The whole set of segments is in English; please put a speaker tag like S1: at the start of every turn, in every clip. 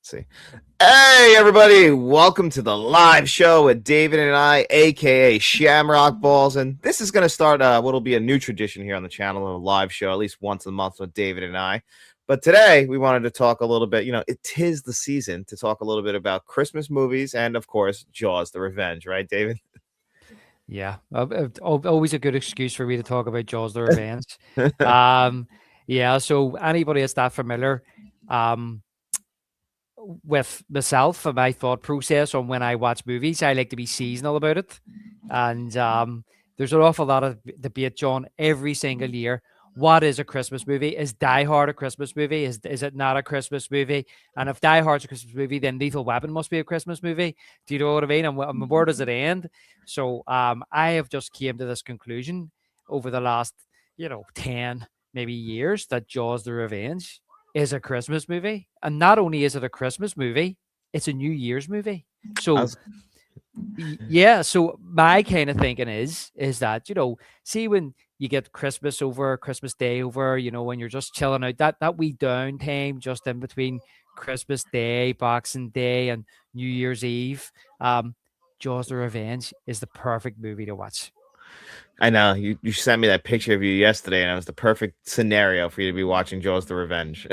S1: See. Hey, everybody. Welcome to the live show with David and I, a.k.a. Shamrock Balls. And this is going to start what'll be a new tradition here on the channel, a live show, at least once a month with David and I. But today, we wanted to talk a little bit, it is the season to talk a little bit about Christmas movies and, of course, Jaws, the Revenge, right, David?
S2: Yeah, always a good excuse for me to talk about Jaws: The Revenge. Um, yeah, so anybody that's that familiar um, with myself and my thought process on when I watch movies, I like to be seasonal about it. And there's an awful lot of debate, John, every single year. What is a Christmas movie? Is Die Hard a Christmas movie? Is it not a Christmas movie? And if Die Hard's a Christmas movie, then Lethal Weapon must be a Christmas movie. Do you know what I mean? And where does it end? So I have just came to this conclusion over the last, 10 maybe years that Jaws: The Revenge is a Christmas movie. And not only is it a Christmas movie, it's a New Year's movie.
S1: I
S2: So
S1: was,
S2: yeah, so my kind of thinking is that, see when you get Christmas over, Christmas Day over, when you're just chilling out, that wee downtime just in between Christmas Day, Boxing Day, and New Year's Eve, um, Jaws: The Revenge is the perfect movie to watch.
S1: I know you sent me that picture of you yesterday, and it was the perfect scenario for you to be watching Jaws, the Revenge.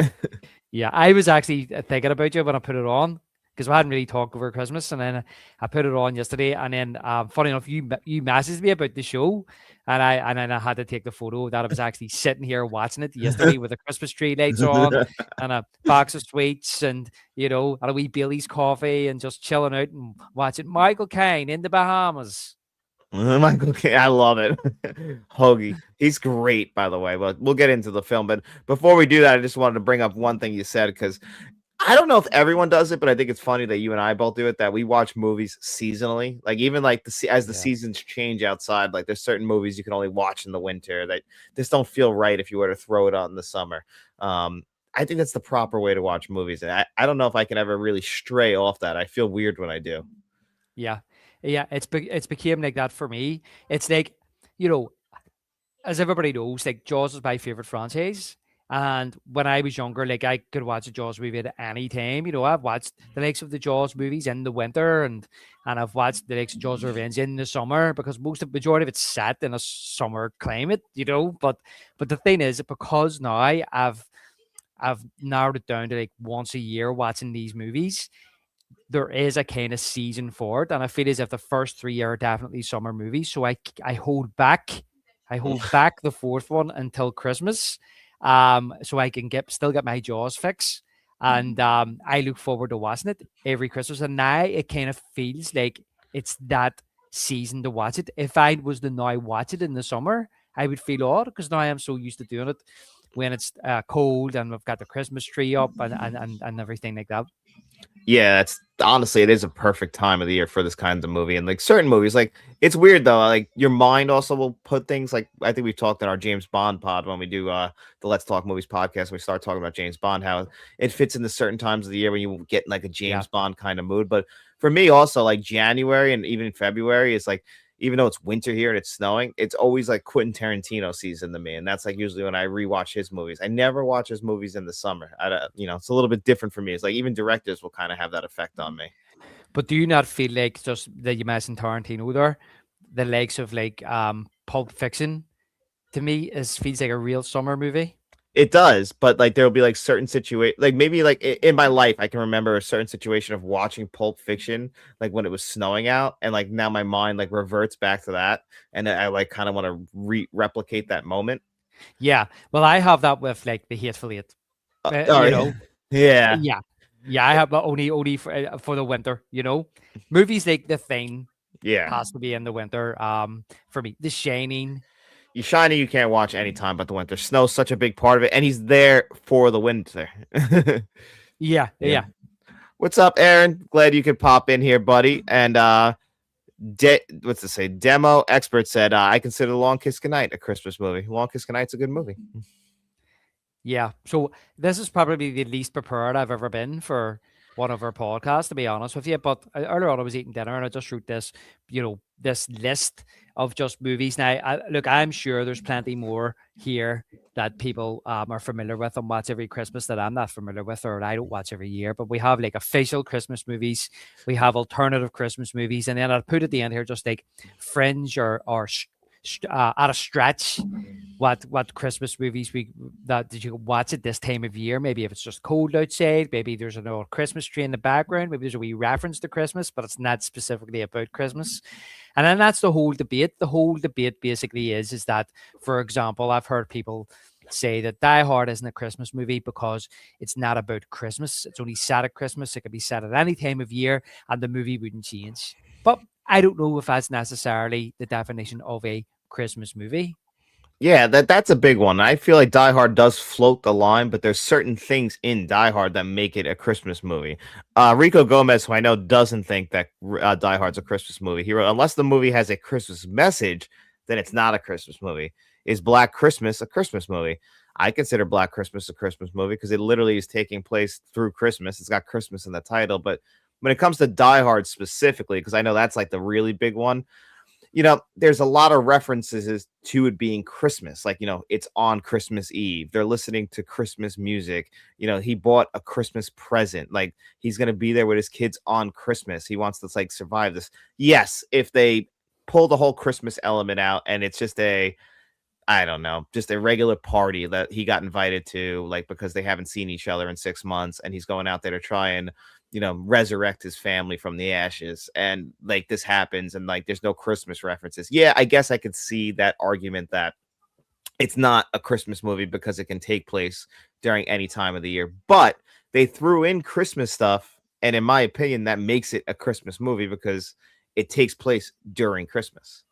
S2: Yeah, I was actually thinking about you when I put it on because we hadn't really talked over Christmas, and then I put it on yesterday, and then funny enough, you messaged me about the show, and then I had to take the photo that I was actually sitting here watching it yesterday with the Christmas tree lights on and a box of sweets, and a wee Bailey's coffee, and just chilling out and watching Michael Caine in the Bahamas.
S1: Michael Caine, I love it. Hoagie, he's great, by the way. But we'll get into the film. But before we do that, I just wanted to bring up one thing you said because I don't know if everyone does it, but I think it's funny that you and I both do it. That we watch movies seasonally, like even like as the
S2: Yeah.
S1: seasons change outside. Like there's certain movies you can only watch in the winter that just don't feel right if you were to throw it on in the summer. I think that's the proper way to watch movies, and I don't know if I can ever really stray off that. I feel weird when I do.
S2: Yeah. Yeah, it's became like that for me. It's like, you know, as everybody knows, like Jaws is my favorite franchise. And when I was younger, like I could watch a Jaws movie at any time. I've watched the likes of the Jaws movies in the winter, and I've watched the likes of Jaws Revenge in the summer because majority of it's set in a summer climate. But the thing is, because now I've narrowed it down to like once a year watching these movies, there is a kind of season for it, and I feel as if the first three are definitely summer movies. So I hold back, the fourth one until Christmas, so I can still get my Jaws fix, and I look forward to watching it every Christmas. And now it kind of feels like it's that season to watch it. If I was to now watch it in the summer, I would feel odd because now I am so used to doing it when it's cold and we've got the Christmas tree up and everything like that.
S1: Yeah, it's honestly it is a perfect time of the year for this kind of movie. And like certain movies, like it's weird though. Like your mind also will put things like I think we've talked in our James Bond pod when we do the Let's Talk Movies podcast. We start talking about James Bond, how it fits into certain times of the year when you get in like a
S2: Yeah.
S1: James Bond kind of mood. But for me, also like January and even February is like even though it's winter here and it's snowing, it's always like Quentin Tarantino season to me, and that's like usually when I rewatch his movies. I never watch his movies in the summer. It's a little bit different for me. It's like even directors will kind of have that effect on me.
S2: But do you not feel like just that you mentioned Tarantino there, the likes of like Pulp Fiction to me is feels like a real summer movie?
S1: It does, but like there'll be like certain situation, like maybe like in my life, I can remember a certain situation of watching Pulp Fiction, like when it was snowing out, and like now my mind like reverts back to that, and I like kind of want to replicate that moment.
S2: Yeah. Well, I have that with like the Hateful Eight.
S1: Oh yeah, yeah,
S2: Yeah. Yeah, I have that only for the winter. Movies like The Thing
S1: yeah.
S2: has to be in the winter. For me, The Shining.
S1: You shiny, you can't watch anytime but the winter. Snow's such a big part of it, and he's there for the winter.
S2: Yeah,
S1: Yeah.
S2: yeah.
S1: What's up, Aaron? Glad you could pop in here, buddy. And what's to say? Demo expert said I consider Long Kiss Goodnight a Christmas movie. Long Kiss Goodnight's a good movie.
S2: Yeah. So this is probably the least prepared I've ever been for one of our podcasts, to be honest with you. But earlier on, I was eating dinner and I just wrote this, this list of just movies. Now, look, I'm sure there's plenty more here that people are familiar with and watch every Christmas that I'm not familiar with or I don't watch every year. But we have like official Christmas movies, we have alternative Christmas movies, and then I'll put at the end here just like fringe or at a stretch what Christmas movies we that did you watch at this time of year? Maybe if it's just cold outside, maybe there's an old Christmas tree in the background, maybe there's a wee reference to Christmas, but it's not specifically about Christmas. And then that's the whole debate. The whole debate basically is that, for example, I've heard people say that Die Hard isn't a Christmas movie because it's not about Christmas. It's only set at Christmas. It could be set at any time of year, and the movie wouldn't change. But I don't know if that's necessarily the definition of a Christmas movie.
S1: Yeah, that's a big one. I feel like Die Hard does float the line, but there's certain things in Die Hard that make it a Christmas movie. Rico Gomez, who I know doesn't think that Die Hard's a Christmas movie, he wrote, unless the movie has a Christmas message, then it's not a Christmas movie. Is Black Christmas a Christmas movie? I consider Black Christmas a Christmas movie because it literally is taking place through Christmas. It's got Christmas in the title, but when it comes to Die Hard specifically, because I know that's like the really big one, there's a lot of references to it being Christmas. Like, it's on Christmas Eve. They're listening to Christmas music. He bought a Christmas present. Like, he's going to be there with his kids on Christmas. He wants to like survive this. Yes, if they pull the whole Christmas element out and it's just I don't know, just a regular party that he got invited to, like, because they haven't seen each other in 6 months and he's going out there to try and resurrect his family from the ashes. And like this happens and like there's no Christmas references. Yeah, I guess I could see that argument that it's not a Christmas movie because it can take place during any time of the year. But they threw in Christmas stuff. And in my opinion, that makes it a Christmas movie because it takes place during Christmas.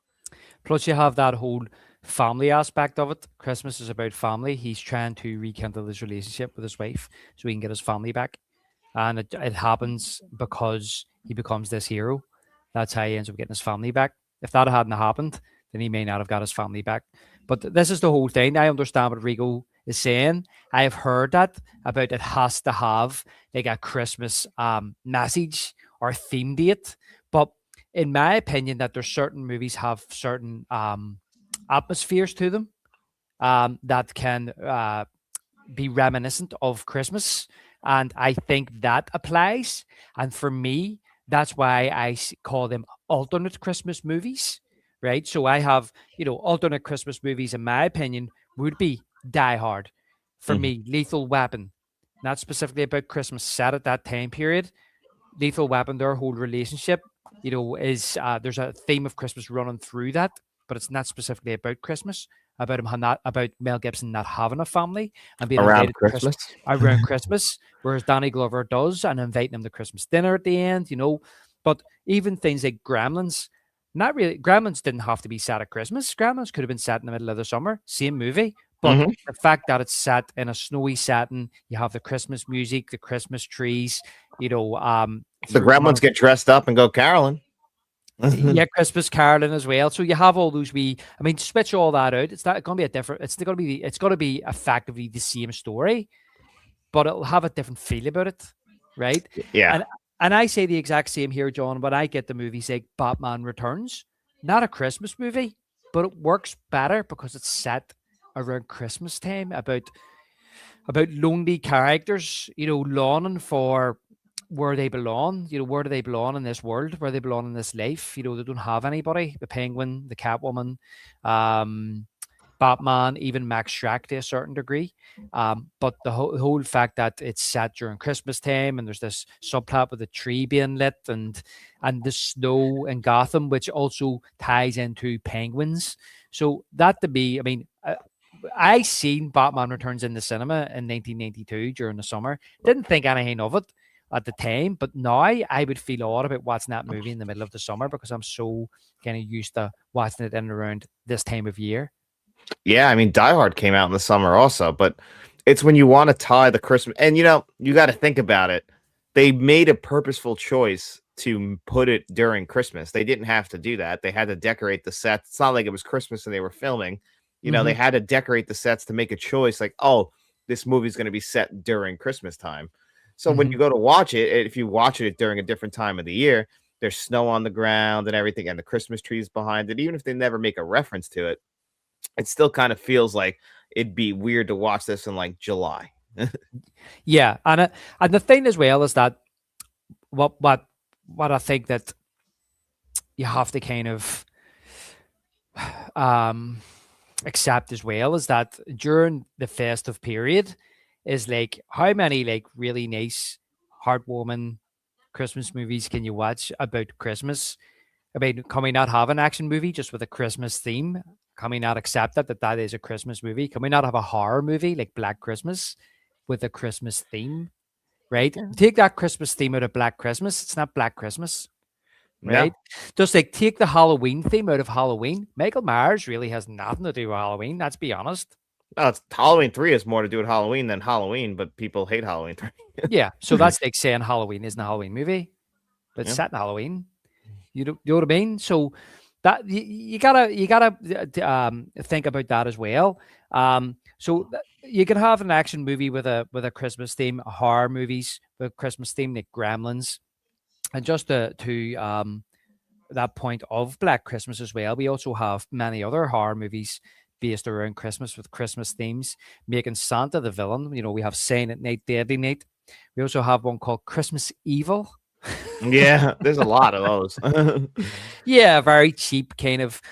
S2: Plus, you have that whole family aspect of it. Christmas is about family. He's trying to rekindle his relationship with his wife so he can get his family back. And it happens because he becomes this hero. That's how he ends up getting his family back. If that hadn't happened, then he may not have got his family back. But this is the whole thing. I understand what Rigo is saying. I have heard that about it has to have like a Christmas message or theme date. But in my opinion, that there's certain movies have certain atmospheres to them that can be reminiscent of Christmas. And I think that applies. And for me, that's why I call them alternate Christmas movies, right? So I have, alternate Christmas movies, in my opinion, would be Die Hard. For me, Lethal Weapon, not specifically about Christmas, set at that time period. Lethal Weapon, their whole relationship, is there's a theme of Christmas running through that, but it's not specifically about Christmas. About Mel Gibson not having a family and being
S1: Around
S2: invited to
S1: Christmas.
S2: around Christmas, whereas Danny Glover does and inviting him to Christmas dinner at the end, But even things like Gremlins, not really. Gremlins didn't have to be set at Christmas. Gremlins could have been set in the middle of the summer, same movie. But the fact that it's set in a snowy setting, you have the Christmas music, the Christmas trees,
S1: The Gremlins get dressed up and go caroling.
S2: Yeah, Christmas caroling as well. So you have all those switch all that out. It's not going to be it's going to be effectively the same story, but it'll have a different feel about it, right?
S1: Yeah.
S2: And I say the exact same here, John, when I get the movies like Batman Returns, not a Christmas movie, but it works better because it's set around Christmas time about lonely characters, longing for where they belong, where do they belong in this world, where they belong in this life. They don't have anybody. The Penguin, the Catwoman, Batman, even Max Schreck to a certain degree. But the whole fact that it's set during Christmas time and there's this subplot with the tree being lit and the snow in Gotham, which also ties into penguins. So that to me, I seen Batman Returns in the cinema in 1992 during the summer. Didn't think anything of it at the time, but now I would feel odd about watching that movie in the middle of the summer because I'm so kind of used to watching it in and around this time of year.
S1: Yeah, Die Hard came out in the summer also, but it's when you want to tie the Christmas, and you got to think about it. They made a purposeful choice to put it during Christmas. They didn't have to do that. They had to decorate the sets. It's not like it was Christmas and they were filming. They had to decorate the sets to make a choice like, oh, this movie's going to be set during Christmas time. So when you go to watch it, if you watch it during a different time of the year, there's snow on the ground and everything, and the Christmas trees behind it. Even if they never make a reference to it, it still kind of feels like it'd be weird to watch this in like July.
S2: Yeah, and the thing as well is that what what what I think that you have to kind of um accept as well is that during the festive period is like how many like really nice, heartwarming Christmas movies can you watch about Christmas? I mean, can we not have an action movie just with a Christmas theme? Can we not accept that that is a Christmas movie? Can we not have a horror movie like Black Christmas with a Christmas theme? Right?
S1: Yeah.
S2: Take that Christmas theme out of Black Christmas. It's not Black Christmas,
S1: No,
S2: right? Just like take the Halloween theme out of Halloween. Michael Myers really has nothing to do with Halloween. Let's be honest.
S1: no, it's Halloween 3 has more to do with Halloween than Halloween, but people hate Halloween 3.
S2: Yeah. So that's like saying Halloween isn't a Halloween movie, but it's
S1: Yeah.
S2: set in Halloween. You know what I mean? So that you gotta think about that as well. You can have an action movie with a Christmas theme, horror movies with Christmas theme like Gremlins, and just to that point of Black Christmas as well. We also have many other horror movies based around Christmas with Christmas themes, making Santa the villain. You know, we have Silent Night, Deadly Night. We also have one called Christmas Evil.
S1: Yeah, there's a lot of those.
S2: Yeah, very cheap kind of,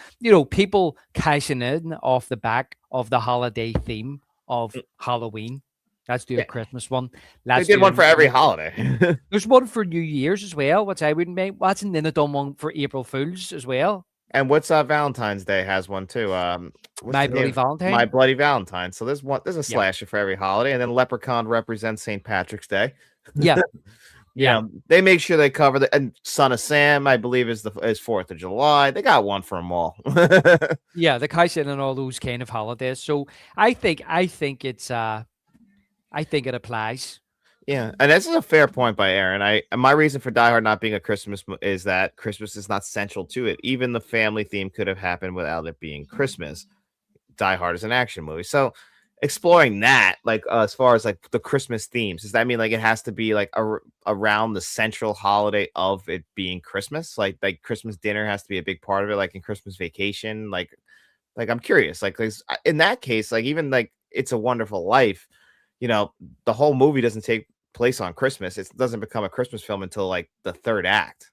S2: people cashing in off the back of the holiday theme of Halloween. Let's do a
S1: Yeah,
S2: Christmas one.
S1: they
S2: Let's
S1: did
S2: do
S1: one for every holiday.
S2: there's one for New Year's as well, which I wouldn't make watching. Then they done one for April Fools as well.
S1: And what's Valentine's Day has one too. What's
S2: My
S1: the
S2: Bloody
S1: name? My
S2: Valentine.
S1: Bloody Valentine. So there's a
S2: Yeah.
S1: slasher for every holiday, and then Leprechaun represents St. Patrick's Day.
S2: Yeah. Yeah.
S1: They make sure they cover the and Son of Sam, I believe, is 4th of July. They got one for them all.
S2: Yeah. The Kaizen and all those kind of holidays. So I think it applies.
S1: Yeah, and this is a fair point by Aaron. My reason for Die Hard not being a is that Christmas is not central to it. Even the family theme could have happened without it being Christmas. Die Hard is an action movie, so exploring that, like as far as like the Christmas themes, does that mean like it has to be like around the central holiday of it being Christmas? Like Christmas dinner has to be a big part of it, like in Christmas Vacation. Like I'm curious, like 'cause in that case, like even like It's a Wonderful Life, the whole movie doesn't take place on Christmas. It doesn't become a Christmas film until like the third act.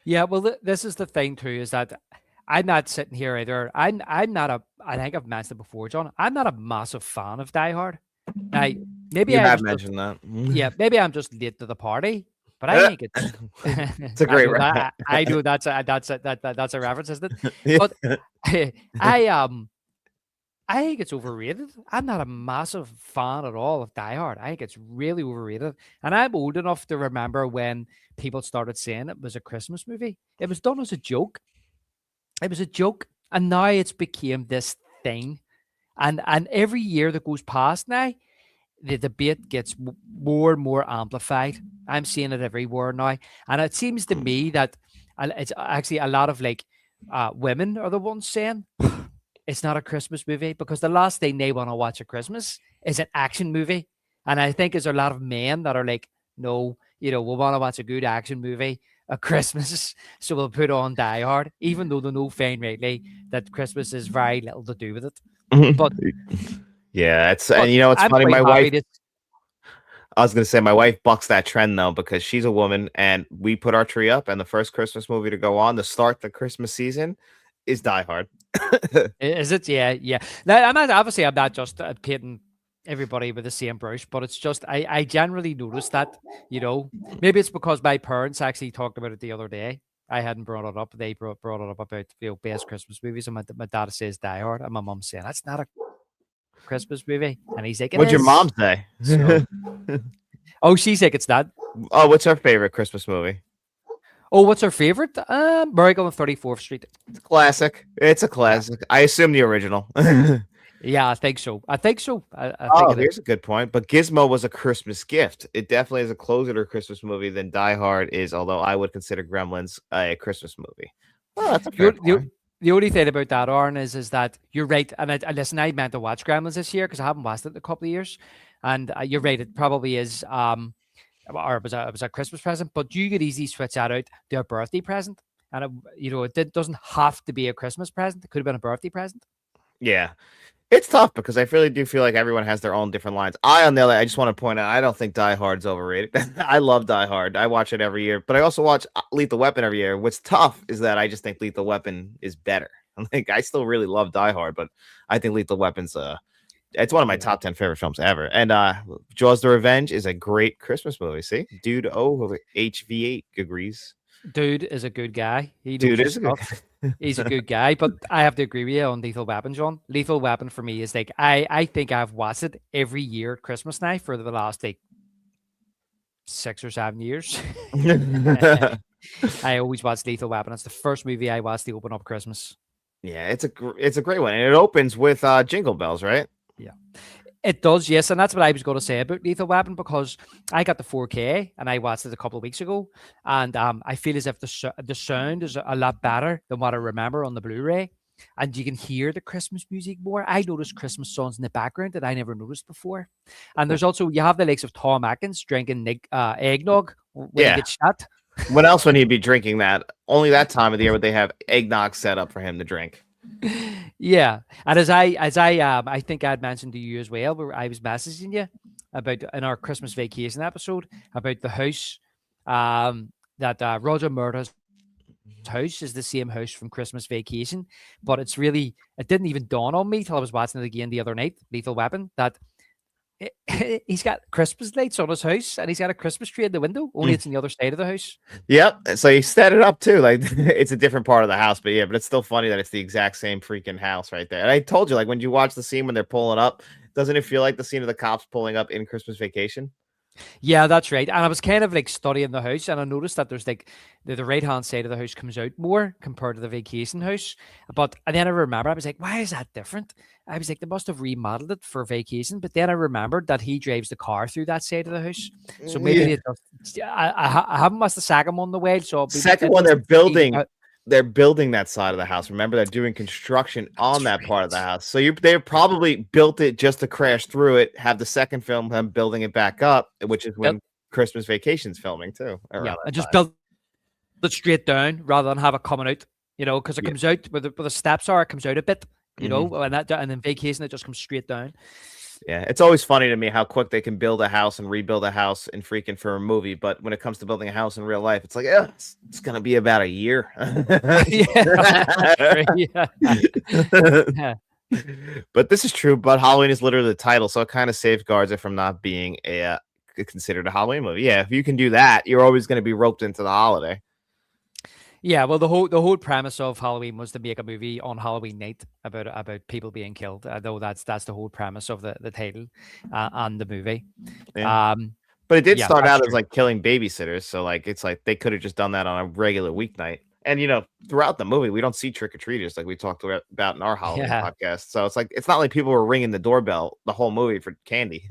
S2: Yeah. Well, this is the thing too, is that I'm not sitting here either. I'm not a. I think I've mentioned it before, John. I'm not a massive fan of Die Hard. Now, maybe
S1: You
S2: I
S1: have
S2: was just
S1: mentioned that.
S2: yeah, maybe I'm just late to the party, but I think it's.
S1: It's a great
S2: I do. That's a reference, isn't it?
S1: Yeah.
S2: But I think it's overrated. I'm not a massive fan at all of Die Hard. I think it's really overrated. And I'm old enough to remember when people started saying it was a Christmas movie. It was done as a joke. It was a joke. And now it's became this thing. And every year that goes past now, the debate gets more and more amplified. I'm seeing it everywhere now. And it seems to me that it's actually a lot of like women are the ones saying it's not a Christmas movie because the last thing they want to watch at Christmas is an action movie. And I think there's a lot of men that are like, no, we want to watch a good action movie at Christmas. So we'll put on Die Hard, even though they know fine rightly that Christmas is very little to do with it. But
S1: Yeah, it's
S2: but
S1: and it's
S2: I'm
S1: funny.
S2: quite
S1: My
S2: happy
S1: wife,
S2: to
S1: I was gonna say, my wife bucks that trend though because she's a woman, and we put our tree up, and the first Christmas movie to go on to start the Christmas season is Die Hard.
S2: is it? Yeah, yeah. Now, I'm not just painting everybody with the same brush, but it's just I generally notice that, maybe it's because my parents actually talked about it the other day. I hadn't brought it up. They brought it up about best Christmas movies, and my dad says Die Hard, and my mum saying that's not a Christmas movie, and he's like, it
S1: What'd your
S2: is.
S1: mom say?
S2: So, oh, she's like, it's not.
S1: Oh, what's her favorite Christmas movie?
S2: Oh, what's her favorite? Miracle on 34th Street.
S1: It's a classic. It's a classic. I assume the original.
S2: Yeah, I think so. I think
S1: Oh,
S2: it is.
S1: here's a good point. But Gizmo was a Christmas gift. It definitely is a closer to a Christmas movie than Die Hard is, although I would consider Gremlins a Christmas movie. Oh, that's a fair point.
S2: The only thing about that, Aaron, is that you're right. And listen, I meant to watch Gremlins this year because I haven't watched it in a couple of years. And you're right, it probably is. Or it was a Christmas present, but you could easily switch that out to a birthday present. And doesn't have to be a Christmas present. It could have been a birthday present.
S1: Yeah. It's tough because I really do feel like everyone has their own different lines. On the other, I just want to point out, I don't think Die Hard's overrated. I love Die Hard. I watch it every year, but I also watch Lethal Weapon every year. What's tough is that I just think Lethal Weapon is better. I still really love Die Hard, but I think Lethal Weapon's it's one of my
S2: Yeah.
S1: top 10 favorite films ever. And Jaws: The Revenge is a great Christmas movie. See, dude, HV8 agrees.
S2: Dude is a good guy. He knows
S1: Dude
S2: his
S1: is a good.
S2: stuff. He's a good guy, but I have to agree with you on Lethal Weapon, John. Lethal Weapon for me is like I think I've watched it every year at Christmas now for the last like 6 or 7 years. I always watch Lethal Weapon. It's the first movie I watched to open up Christmas.
S1: Yeah, it's a great one, and it opens with Jingle Bells, right?
S2: Yeah. It does, yes, and that's what I was going to say about Lethal Weapon because I got the 4K and I watched it a couple of weeks ago, and I feel as if the sound is a lot better than what I remember on the Blu-ray, and you can hear the Christmas music more. I noticed Christmas songs in the background that I never noticed before, and there's also you have the likes of Tom Atkins drinking eggnog when he
S1: Yeah.
S2: gets shot.
S1: When else would he be drinking that? Only that time of the year would they have eggnog set up for him to drink.
S2: Yeah, and I think I'd mentioned to you as well, where I was messaging you about in our Christmas vacation episode about the house, that Roger Murtagh's house is the same house from Christmas Vacation, but it didn't even dawn on me till I was watching it again the other night, Lethal Weapon, that he's got Christmas lights on his house and he's got a Christmas tree in the window. Only it's on the other side of the house.
S1: Yep. So he set it up too. Like it's a different part of the house, but yeah, but it's still funny that it's the exact same freaking house right there. And I told you, like when you watch the scene when they're pulling up, doesn't it feel like the scene of the cops pulling up in Christmas Vacation?
S2: Yeah, that's right. And I was kind of like studying the house, and I noticed that there's like the right hand side of the house comes out more compared to the vacation house. But and then I remember I was like, why is that different? I was like, they must have remodeled it for vacation. But then I remembered that he drives the car through that side of the house, so maybe
S1: Yeah.
S2: they just I haven't missed the second one on the way. So
S1: Second
S2: it
S1: one,
S2: must be,
S1: they're building that side of the house. Remember, they're doing construction on that part of the house. So they probably built it just to crash through it. Have the second film them building it back up, which is when Christmas Vacation's filming too.
S2: Yeah, and just build it straight down rather than have it coming out. Because it comes out where the steps are. It comes out a bit. And then Vacation it just comes straight down.
S1: Yeah, it's always funny to me how quick they can build a house and rebuild a house in freaking for a movie, but when it comes to building a house in real life, it's like, it's gonna be about a year.
S2: Yeah.
S1: But this is true. But Halloween is literally the title, so it kind of safeguards it from not being considered a Halloween movie. Yeah, if you can do that, you're always going to be roped into the holiday.
S2: Yeah, well, the whole premise of Halloween was to make a movie on Halloween night about people being killed. Though that's the whole premise of the title and the movie.
S1: Yeah. But it did start out
S2: true.
S1: as like killing babysitters, so like it's like they could have just done that on a regular weeknight. And throughout the movie, we don't see trick or treaters like we talked about in our Halloween podcast. So it's not like people were ringing the doorbell the whole movie for candy.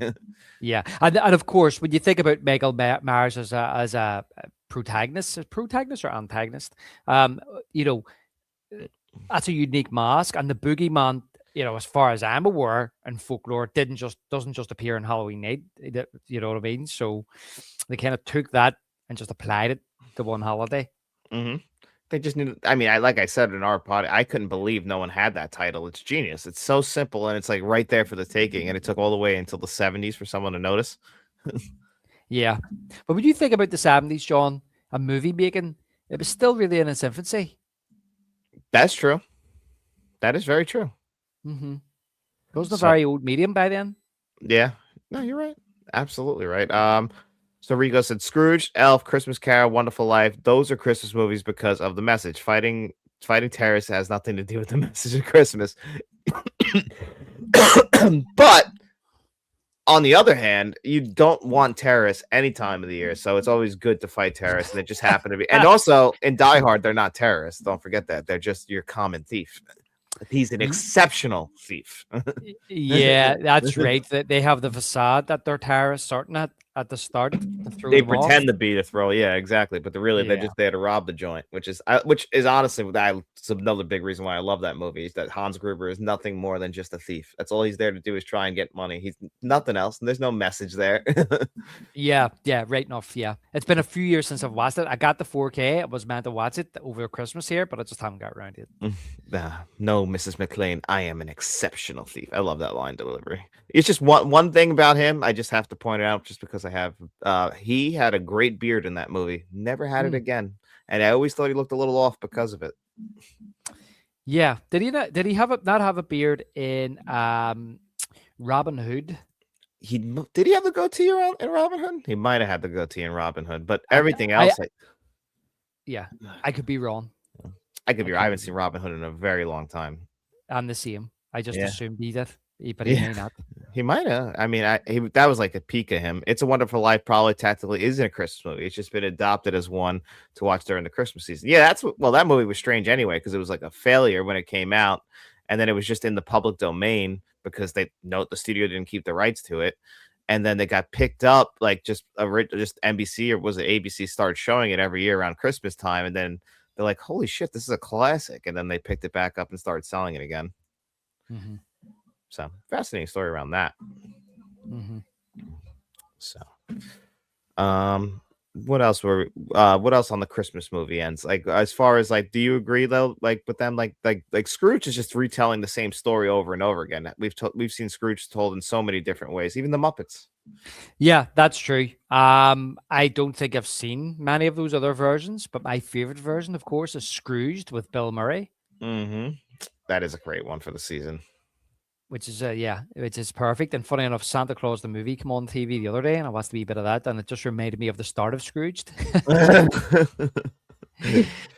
S2: Yeah, and of course, when you think about Michael Myers as a protagonist or antagonist, that's a unique mask, and the boogeyman, as far as I'm aware in folklore, doesn't just appear on Halloween night. You know what I mean? So they kind of took that and just applied it to one holiday.
S1: Mm-hmm. They just need. I mean, like I said in our pod, I couldn't believe no one had that title. It's genius. It's so simple and it's like right there for the taking. And it took all the way until the 70s for someone to notice.
S2: Yeah, but when you think about the 70s, John, a movie making, it was still really in its infancy.
S1: That's true. That is very true.
S2: Mm-hmm. It wasn't a very old medium by then.
S1: Yeah. No, you're right. Absolutely right. So Rico said Scrooge, Elf, Christmas Carol, Wonderful Life. Those are Christmas movies because of the message. Fighting terrorists has nothing to do with the message of Christmas. But on the other hand, you don't want terrorists any time of the year, so it's always good to fight terrorists, and it just happened to be. And also in Die Hard, they're not terrorists. Don't forget that. They're just your common thief. He's an exceptional thief.
S2: Yeah, that's right. They have the facade that they're terrorists, certain that. at the start to throw
S1: They
S2: them off.
S1: pretend to be to throw, yeah, exactly, but they're
S2: Yeah.
S1: just there to rob the joint, which is honestly it's another big reason why I love that movie is that Hans Gruber is nothing more than just a thief. That's all he's there to do is try and get money. He's nothing else, and there's no message there.
S2: Yeah, yeah, right enough. Yeah, it's been a few years since I've watched it. I got the 4K. I was meant to watch it over Christmas here, but I just haven't got around to it.
S1: No, Mrs. McLean, I am an exceptional thief. I love that line delivery. It's just one thing about him I just have to point out just because I have he had a great beard in that movie. Never had it
S2: Mm.
S1: again. And I always thought he looked a little off because of it.
S2: Yeah, did he not? Did he have not have a beard in Robin Hood?
S1: Did he have the goatee in Robin Hood? He might have had the goatee in Robin Hood, but
S2: I,
S1: everything
S2: I
S1: else,
S2: yeah, I could be wrong.
S1: I could
S2: I
S1: be. I
S2: could
S1: haven't
S2: be
S1: seen
S2: wrong.
S1: Robin Hood in a very long time.
S2: I'm the same. I just
S1: Yeah,
S2: assumed he did, but he
S1: yeah,
S2: may not.
S1: he might have. I mean, that was like a peak of him. It's a Wonderful Life probably tactically isn't a Christmas movie. It's just been adopted as one to watch during the Christmas season. Yeah, well, that movie was strange anyway because it was like a failure when it came out, and then it was just in the public domain because the studio didn't keep the rights to it. And then they got picked up, like just NBC or was it ABC started showing it every year around Christmas time, and then they're like, "Holy shit, this is a classic!" And then they picked it back up and started selling it again.
S2: Hmm.
S1: So fascinating story around that.
S2: Hmm.
S1: So, what else what else on the Christmas movie ends? Like as far as like, do you agree though? Like with them, like Scrooge is just retelling the same story over and over again. We've seen Scrooge told in so many different ways, even the Muppets.
S2: Yeah, that's true. I don't think I've seen many of those other versions, but my favorite version, of course, is Scrooged with Bill Murray.
S1: Mm-hmm. That is a great one for the season.
S2: Which is yeah, which is perfect. And funny enough, Santa Claus the movie came on TV the other day, and I watched a wee bit of that, and it just reminded me of the start of Scrooged,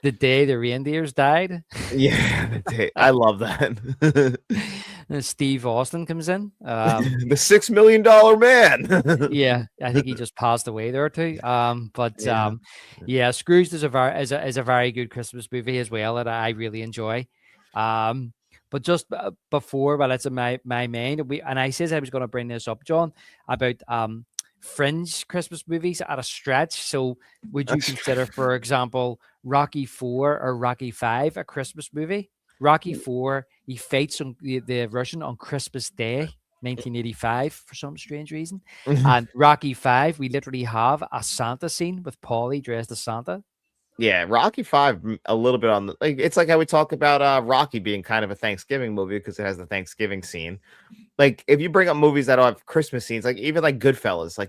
S2: the day the reindeers died.
S1: Yeah, I love that.
S2: And Steve Austin comes in.
S1: The $6 million man.
S2: Yeah, I think he just passed away there too. But
S1: Yeah.
S2: yeah, Scrooged is is a very good Christmas movie as well that I really enjoy. But just before, well, it's in my mind. And I says I was going to bring this up, John, about fringe Christmas movies at a stretch. So, would you
S1: That's
S2: consider, for example, Rocky 4 or Rocky 5 a Christmas movie? Rocky 4, he fights the Russian on Christmas Day, 1985, for some strange reason. And Rocky 5, we literally have a Santa scene with Paulie dressed as Santa.
S1: Yeah, Rocky 5 a little bit on the like it's like how we talk about Rocky being kind of a Thanksgiving movie because it has the Thanksgiving scene. Like if you bring up movies that have Christmas scenes, like even like Goodfellas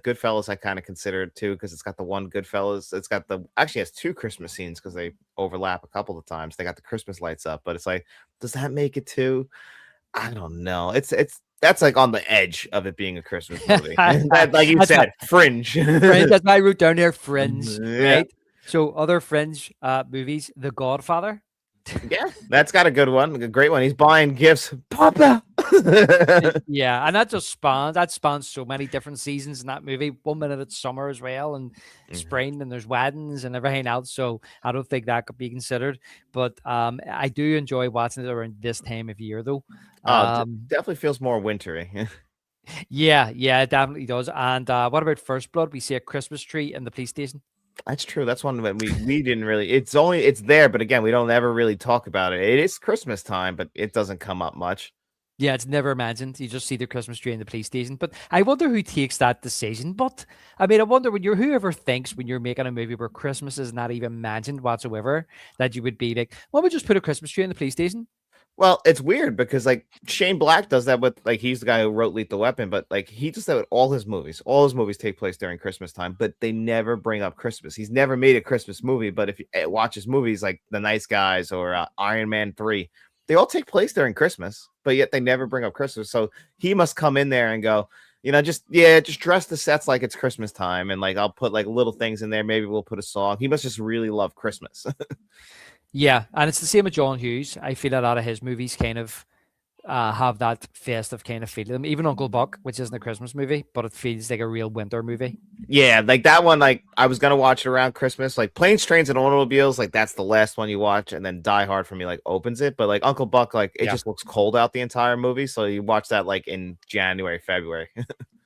S1: I kind of consider it too because it's got the one Goodfellas, it's got the actually has two Christmas scenes because they overlap a couple of times. They got the Christmas lights up, but it's like, does that make it two? I don't know. It's that's like on the edge of it being a Christmas movie. That, like you
S2: That's my
S1: said, fringe.
S2: Fringe. That's my route down there. Fringe,
S1: Yeah.
S2: right? So other Fringe movies, The Godfather.
S1: Yeah, that's got a good one, a great one. He's buying gifts, Papa.
S2: Yeah, and that spans so many different seasons in that movie. 1 minute it's summer as well, and spring, and there's weddings and everything else. So I don't think that could be considered. But I do enjoy watching it around this time of year, though.
S1: Definitely feels more wintry.
S2: Yeah, it definitely does. And what about First Blood? We see a Christmas tree in the police station.
S1: That's true. That's one that we didn't really. It's there, but again, we don't ever really talk about it. It is Christmas time, but it doesn't come up much.
S2: Yeah, it's never mentioned. You just see the Christmas tree in the police station. But I wonder who takes that decision. But I mean, I wonder whoever thinks when you're making a movie where Christmas is not even mentioned whatsoever, that you would be like, well, we just put a Christmas tree in the police station.
S1: Well, it's weird because like Shane Black does that with like he's the guy who wrote Lethal Weapon, but like he does that with all his movies. All his movies take place during Christmas time, but they never bring up Christmas. He's never made a Christmas movie, but if you watch his movies like The Nice Guys or Iron Man 3, they all take place during Christmas, but yet they never bring up Christmas. So he must come in there and go, just dress the sets like it's Christmas time, and like I'll put like little things in there. Maybe we'll put a song. He must just really love Christmas.
S2: Yeah, and it's the same with John Hughes. I feel a lot of his movies kind of have that festive kind of feel to them. Even Uncle Buck, which isn't a Christmas movie, but it feels like a real winter movie.
S1: Yeah, like that one, like I was gonna watch it around Christmas, like Planes, Trains, and Automobiles, like that's the last one you watch, and then Die Hard for me like opens it. But like Uncle Buck, like it just looks cold out the entire movie, so you watch that like in January, February.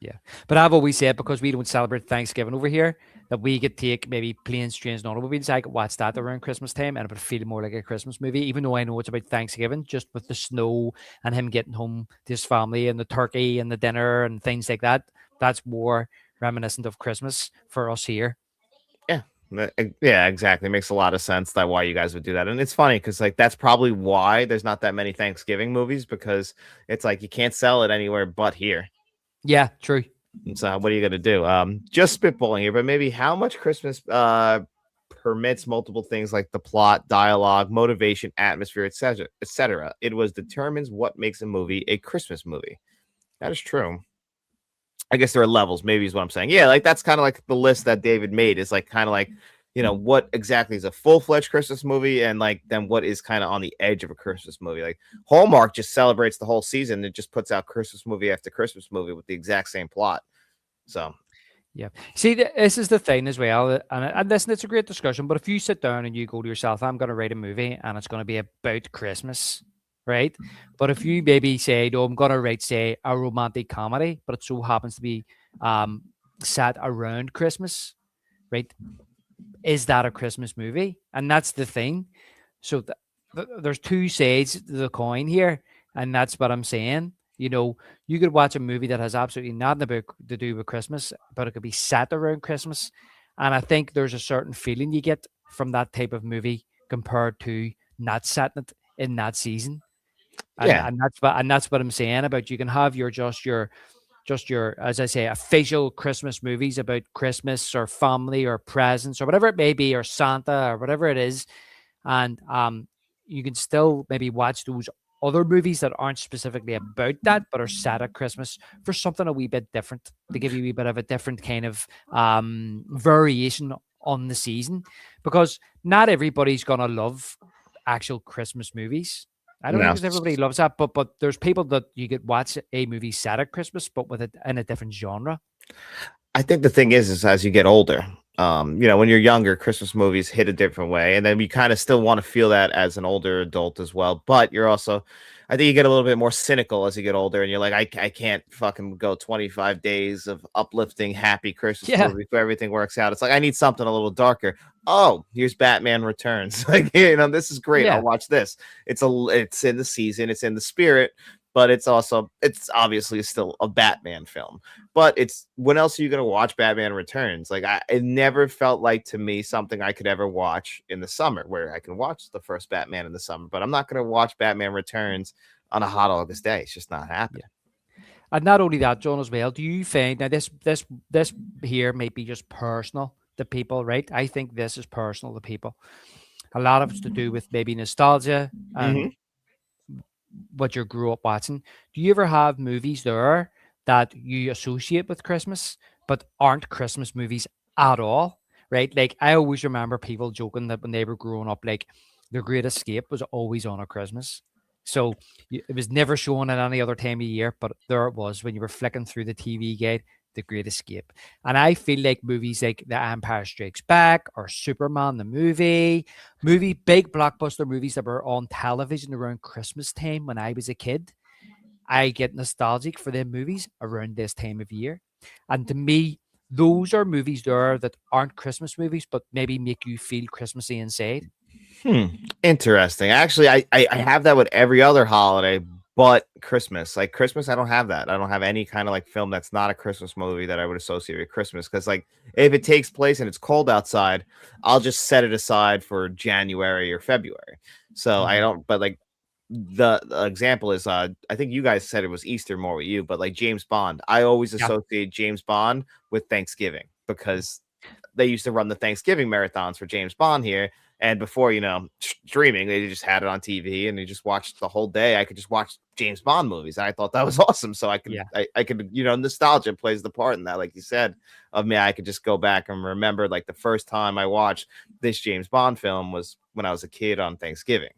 S2: Yeah. But I've always said because we don't celebrate Thanksgiving over here, that we could take maybe Planes, Trains, and Automobiles. I could watch that around Christmas time and it would feel more like a Christmas movie, even though I know it's about Thanksgiving, just with the snow and him getting home to his family and the turkey and the dinner and things like that. That's more reminiscent of Christmas for us here.
S1: Yeah. Yeah, exactly. Makes a lot of sense that why you guys would do that. And it's funny because like that's probably why there's not that many Thanksgiving movies because it's like you can't sell it anywhere but here.
S2: Yeah, true.
S1: And so what are you gonna do? Just spitballing here, but maybe how much Christmas permits multiple things like the plot, dialogue, motivation, atmosphere, etc., etc. It was determines what makes a movie a Christmas movie. That is true. I guess there are levels, maybe is what I'm saying. Yeah, like that's kind of like the list that David made is like kind of like, what exactly is a full-fledged Christmas movie and like then what is kind of on the edge of a Christmas movie. Like Hallmark just celebrates the whole season. It just puts out Christmas movie after Christmas movie with the exact same plot. So,
S2: Yeah. See, this is the thing as well, and listen, it's a great discussion. But if you sit down and you go to yourself, I'm going to write a movie, and it's going to be about Christmas, right? But if you maybe say, no, I'm going to write, say, a romantic comedy, but it so happens to be um, set around Christmas, right? Is that a Christmas movie? And that's the thing. So there's two sides to the coin here, and that's what I'm saying. You could watch a movie that has absolutely nothing about to do with Christmas, but it could be set around Christmas. And I think there's a certain feeling you get from that type of movie compared to not setting it in that season. And
S1: yeah.
S2: and that's what I'm saying about you can have your as I say official Christmas movies about Christmas or family or presents or whatever it may be or Santa or whatever it is, and you can still maybe watch those other movies that aren't specifically about that but are set at Christmas for something a wee bit different to give you a wee bit of a different kind of variation on the season, because not everybody's gonna love actual Christmas movies. I don't
S1: No.
S2: think because everybody loves that, but there's people that you could watch a movie set at Christmas, but with it in a different genre.
S1: I think the thing is as you get older, when you're younger, Christmas movies hit a different way, and then you kind of still want to feel that as an older adult as well. But you're also, I think you get a little bit more cynical as you get older, and you're like, I can't fucking go 25 days of uplifting, happy Christmas
S2: Yeah,
S1: movie before everything works out. It's like I need something a little darker. Oh, here's Batman Returns. Like, this is great. I'll
S2: yeah.
S1: watch this. It's in the season, it's in the spirit, but it's obviously still a Batman film. But it's when else are you gonna watch Batman Returns? Like it never felt like to me something I could ever watch in the summer, where I can watch the first Batman in the summer, but I'm not gonna watch Batman Returns on a hot August day. It's just not happening.
S2: And not only that, John, as well, do you find now this here might be just personal to people, right? I think this is personal to people. A lot of it's to do with maybe nostalgia and
S1: Hmm.
S2: what you grew up watching. Do you ever have movies there that you associate with Christmas but aren't Christmas movies at all? Right? Like I always remember people joking that when they were growing up, like The Great Escape was always on at Christmas. So it was never shown at any other time of year, but there it was when you were flicking through the TV guide, The Great Escape. And I feel like movies like The Empire Strikes Back or Superman the big blockbuster movies that were on television around Christmas time when I was a kid, I get nostalgic for them movies around this time of year. And to me, those are movies there that aren't Christmas movies, but maybe make you feel Christmassy inside.
S1: Hmm. Interesting. Actually, I have that with every other holiday, but Christmas. Like Christmas, I don't have that. I don't have any kind of like film that's not a Christmas movie that I would associate with Christmas. Because like if it takes place and it's cold outside, I'll just set it aside for January or February. So I
S2: Mhm.
S1: don't. But like the example is, I think you guys said it was Easter more with you, but like James Bond, I always
S2: Yeah.
S1: associate James Bond with Thanksgiving because they used to run the Thanksgiving marathons for James Bond here. And before, streaming, they just had it on TV and they just watched the whole day. I could just watch James Bond movies. And I thought that was awesome. So
S2: Yeah.
S1: I could, nostalgia plays the part in that, like you said, of me. I could just go back and remember like the first time I watched this James Bond film was when I was a kid on Thanksgiving.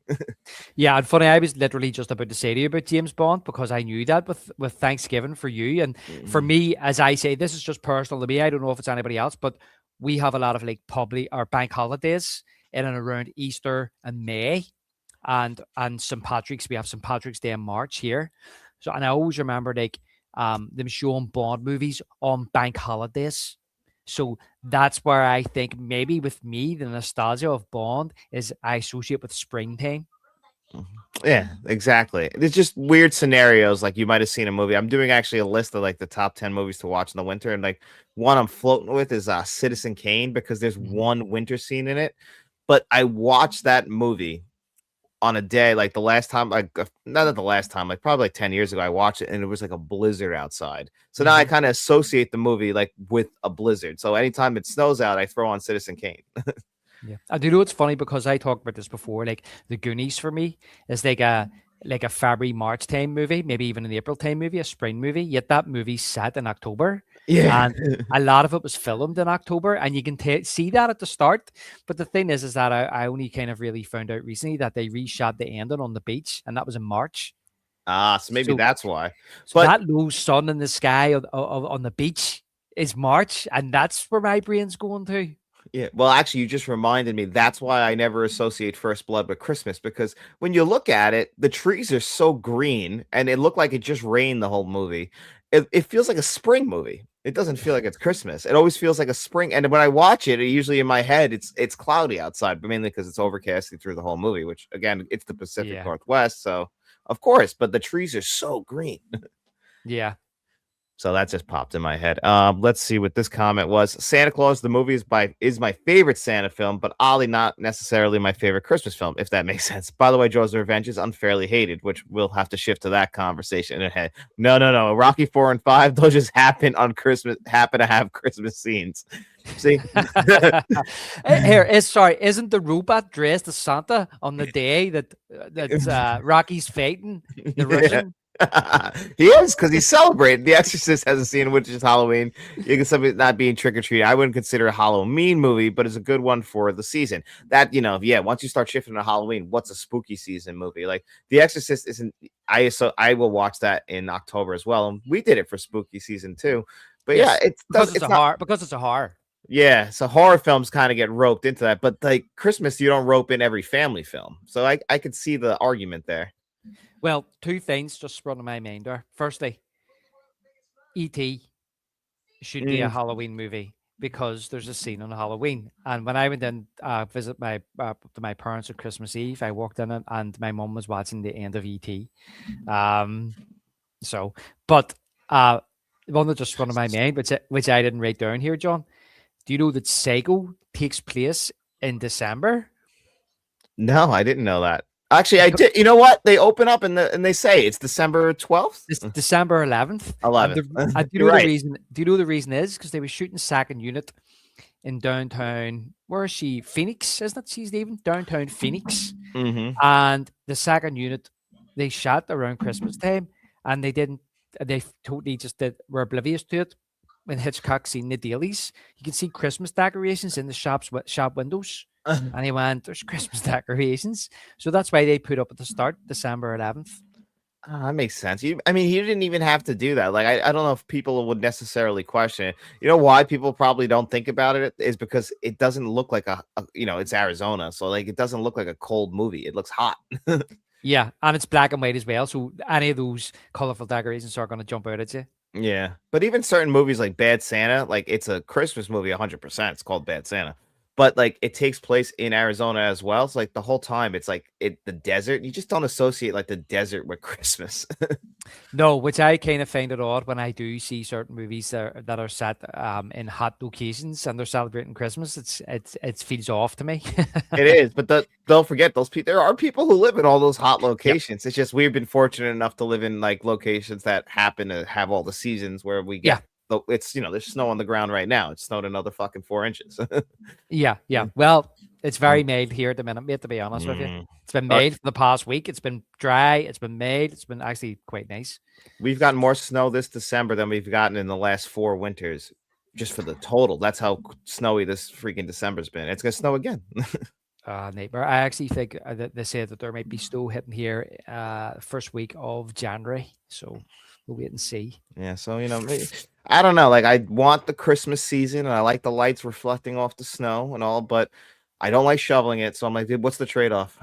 S2: Yeah, and funny, I was literally just about to say to you about James Bond because I knew that with Thanksgiving for you and for
S1: Mhm.
S2: me, as I say, this is just personal to me. I don't know if it's anybody else, but we have a lot of like public or bank holidays in and around Easter and May, and St. Patrick's. We have St. Patrick's Day in March here. So, and I always remember like them showing Bond movies on bank holidays. So that's where I think maybe with me, the nostalgia of Bond is I associate with springtime.
S1: Yeah, exactly. There's just weird scenarios. Like you might have seen a movie. I'm doing actually a list of like the top 10 movies to watch in the winter. And like one I'm floating with is Citizen Kane because there's
S2: Mhm.
S1: one winter scene in it. But I watched that movie on a day, like the last time, like not at the last time, like probably like 10 years ago, I watched it and it was like a blizzard outside. So now I
S2: Mhm.
S1: kind of associate the movie like with a blizzard. So anytime it snows out, I throw on Citizen Kane.
S2: Yeah. I do know it's funny because I talked about this before. Like the Goonies for me is like a February, March time movie, maybe even an April time movie, a spring movie. Yet that movie's set in October.
S1: Yeah.
S2: And a lot of it was filmed in October, and you can see that at the start. But the thing is that I only kind of really found out recently that they reshot the ending on the beach, and that was in March.
S1: So maybe
S2: So,
S1: that's why.
S2: so
S1: But
S2: that low sun in the sky on the beach is March, and that's where my brain's going to.
S1: yeah, well, actually, you just reminded me. That's why I never associate First Blood with Christmas because when you look at it, the trees are so green and it looked like it just rained the whole movie. It feels like a spring movie. It doesn't feel like it's Christmas. It always feels like a spring. And when I watch it, usually in my head, it's cloudy outside, but mainly because it's overcasting through the whole movie, which again, it's the Pacific
S2: Yeah,
S1: Northwest. So, of course, but the trees are so green.
S2: yeah.
S1: So that just popped in my head. Let's see what this comment was. Santa Claus the movie is my favorite Santa film, but oddly not necessarily my favorite Christmas film, if that makes sense. By the way, Jaws: The Revenge is unfairly hated, which we'll have to shift to that conversation in a head. No, no, no. Rocky 4 and 5, those just happen on Christmas, happen to have Christmas scenes. See?
S2: Here is sorry. Isn't the robot dressed as Santa on the day that Rocky's fighting the
S1: Yeah.
S2: Russian?
S1: He is because he's celebrating. The Exorcist has a scene in which is Halloween. You can something not being trick or treat. I wouldn't consider a Halloween movie, but it's a good one for the season. That yeah. Once you start shifting to Halloween, what's a spooky season movie? Like The Exorcist isn't. I will watch that in October as well, and we did it for spooky season too. But yeah,
S2: Yes,
S1: it's
S2: because
S1: does
S2: it's
S1: it's
S2: a
S1: not.
S2: horror. Because it's a horror.
S1: Yeah, so horror films kind of get roped into that, but like Christmas, you don't rope in every family film. So I could see the argument there.
S2: Well, two things just sprung to my mind there. Firstly, E.T. should be a
S1: Mm.
S2: Halloween movie because there's a scene on Halloween. And when I went in visit to my parents on Christmas Eve, I walked in and my mum was watching the end of E.T. Um, so, but one that just sprung to my mind, which I didn't write down here, John. Do you know that Sego takes place in December?
S1: No, I didn't know that. Actually, I
S2: Becau-
S1: did. You know what? They open up and they say it's December 12th,
S2: It's December 11th, and
S1: 11th.
S2: do you
S1: You're
S2: know the
S1: right.
S2: reason? Do you know the reason is because they were shooting second unit in downtown. Where is she? Phoenix, isn't it? She's leaving downtown Phoenix,
S1: Hmm.
S2: and the second unit they shot around Christmas time, and they didn't. They totally just were oblivious to it. When Hitchcock seen the dailies, you can see Christmas decorations in the shop windows, and he went, "There's Christmas decorations," so that's why they put up at the start, December 11th.
S1: That makes sense. I mean, he didn't even have to do that. Like, I don't know if people would necessarily question it. You know why people probably don't think about it is because it doesn't look like it's Arizona, so like it doesn't look like a cold movie. It looks hot.
S2: Yeah, and it's black and white as well, so any of those colorful decorations are going to jump out at you.
S1: Yeah, but even certain movies like Bad Santa, like it's a Christmas movie 100%. It's called Bad Santa. But like it takes place in Arizona as well. So like the whole time it's like the desert. You just don't associate like the desert with Christmas.
S2: No, which I kind of find it odd when I do see certain movies that are set in hot locations and they're celebrating Christmas. It feels off to me.
S1: It is, but don't forget those people. There are people who live in all those hot
S2: Yep.
S1: locations. It's just we've been fortunate enough to live in like locations that happen to have all the seasons where we
S2: Yeah.
S1: get it's there's snow on the ground right now. It snowed another fucking 4 inches.
S2: Yeah. Yeah. Well, it's very mild here at the minute, mate, to be honest with you.
S1: Mm.
S2: It's been
S1: Uh,
S2: made for the past week. It's been dry. It's been made. It's been actually quite nice.
S1: We've gotten more snow this December than we've gotten in the last 4 winters, just for the total. That's how snowy this freaking December's been. It's gonna snow again.
S2: Neighbor. I actually think that they said that there might be snow hitting here first week of January. So we'll wait and see.
S1: Yeah, so I don't know. Like I want the Christmas season and I like the lights reflecting off the snow and all, but I don't like shoveling it. So I'm like, dude, what's the trade-off?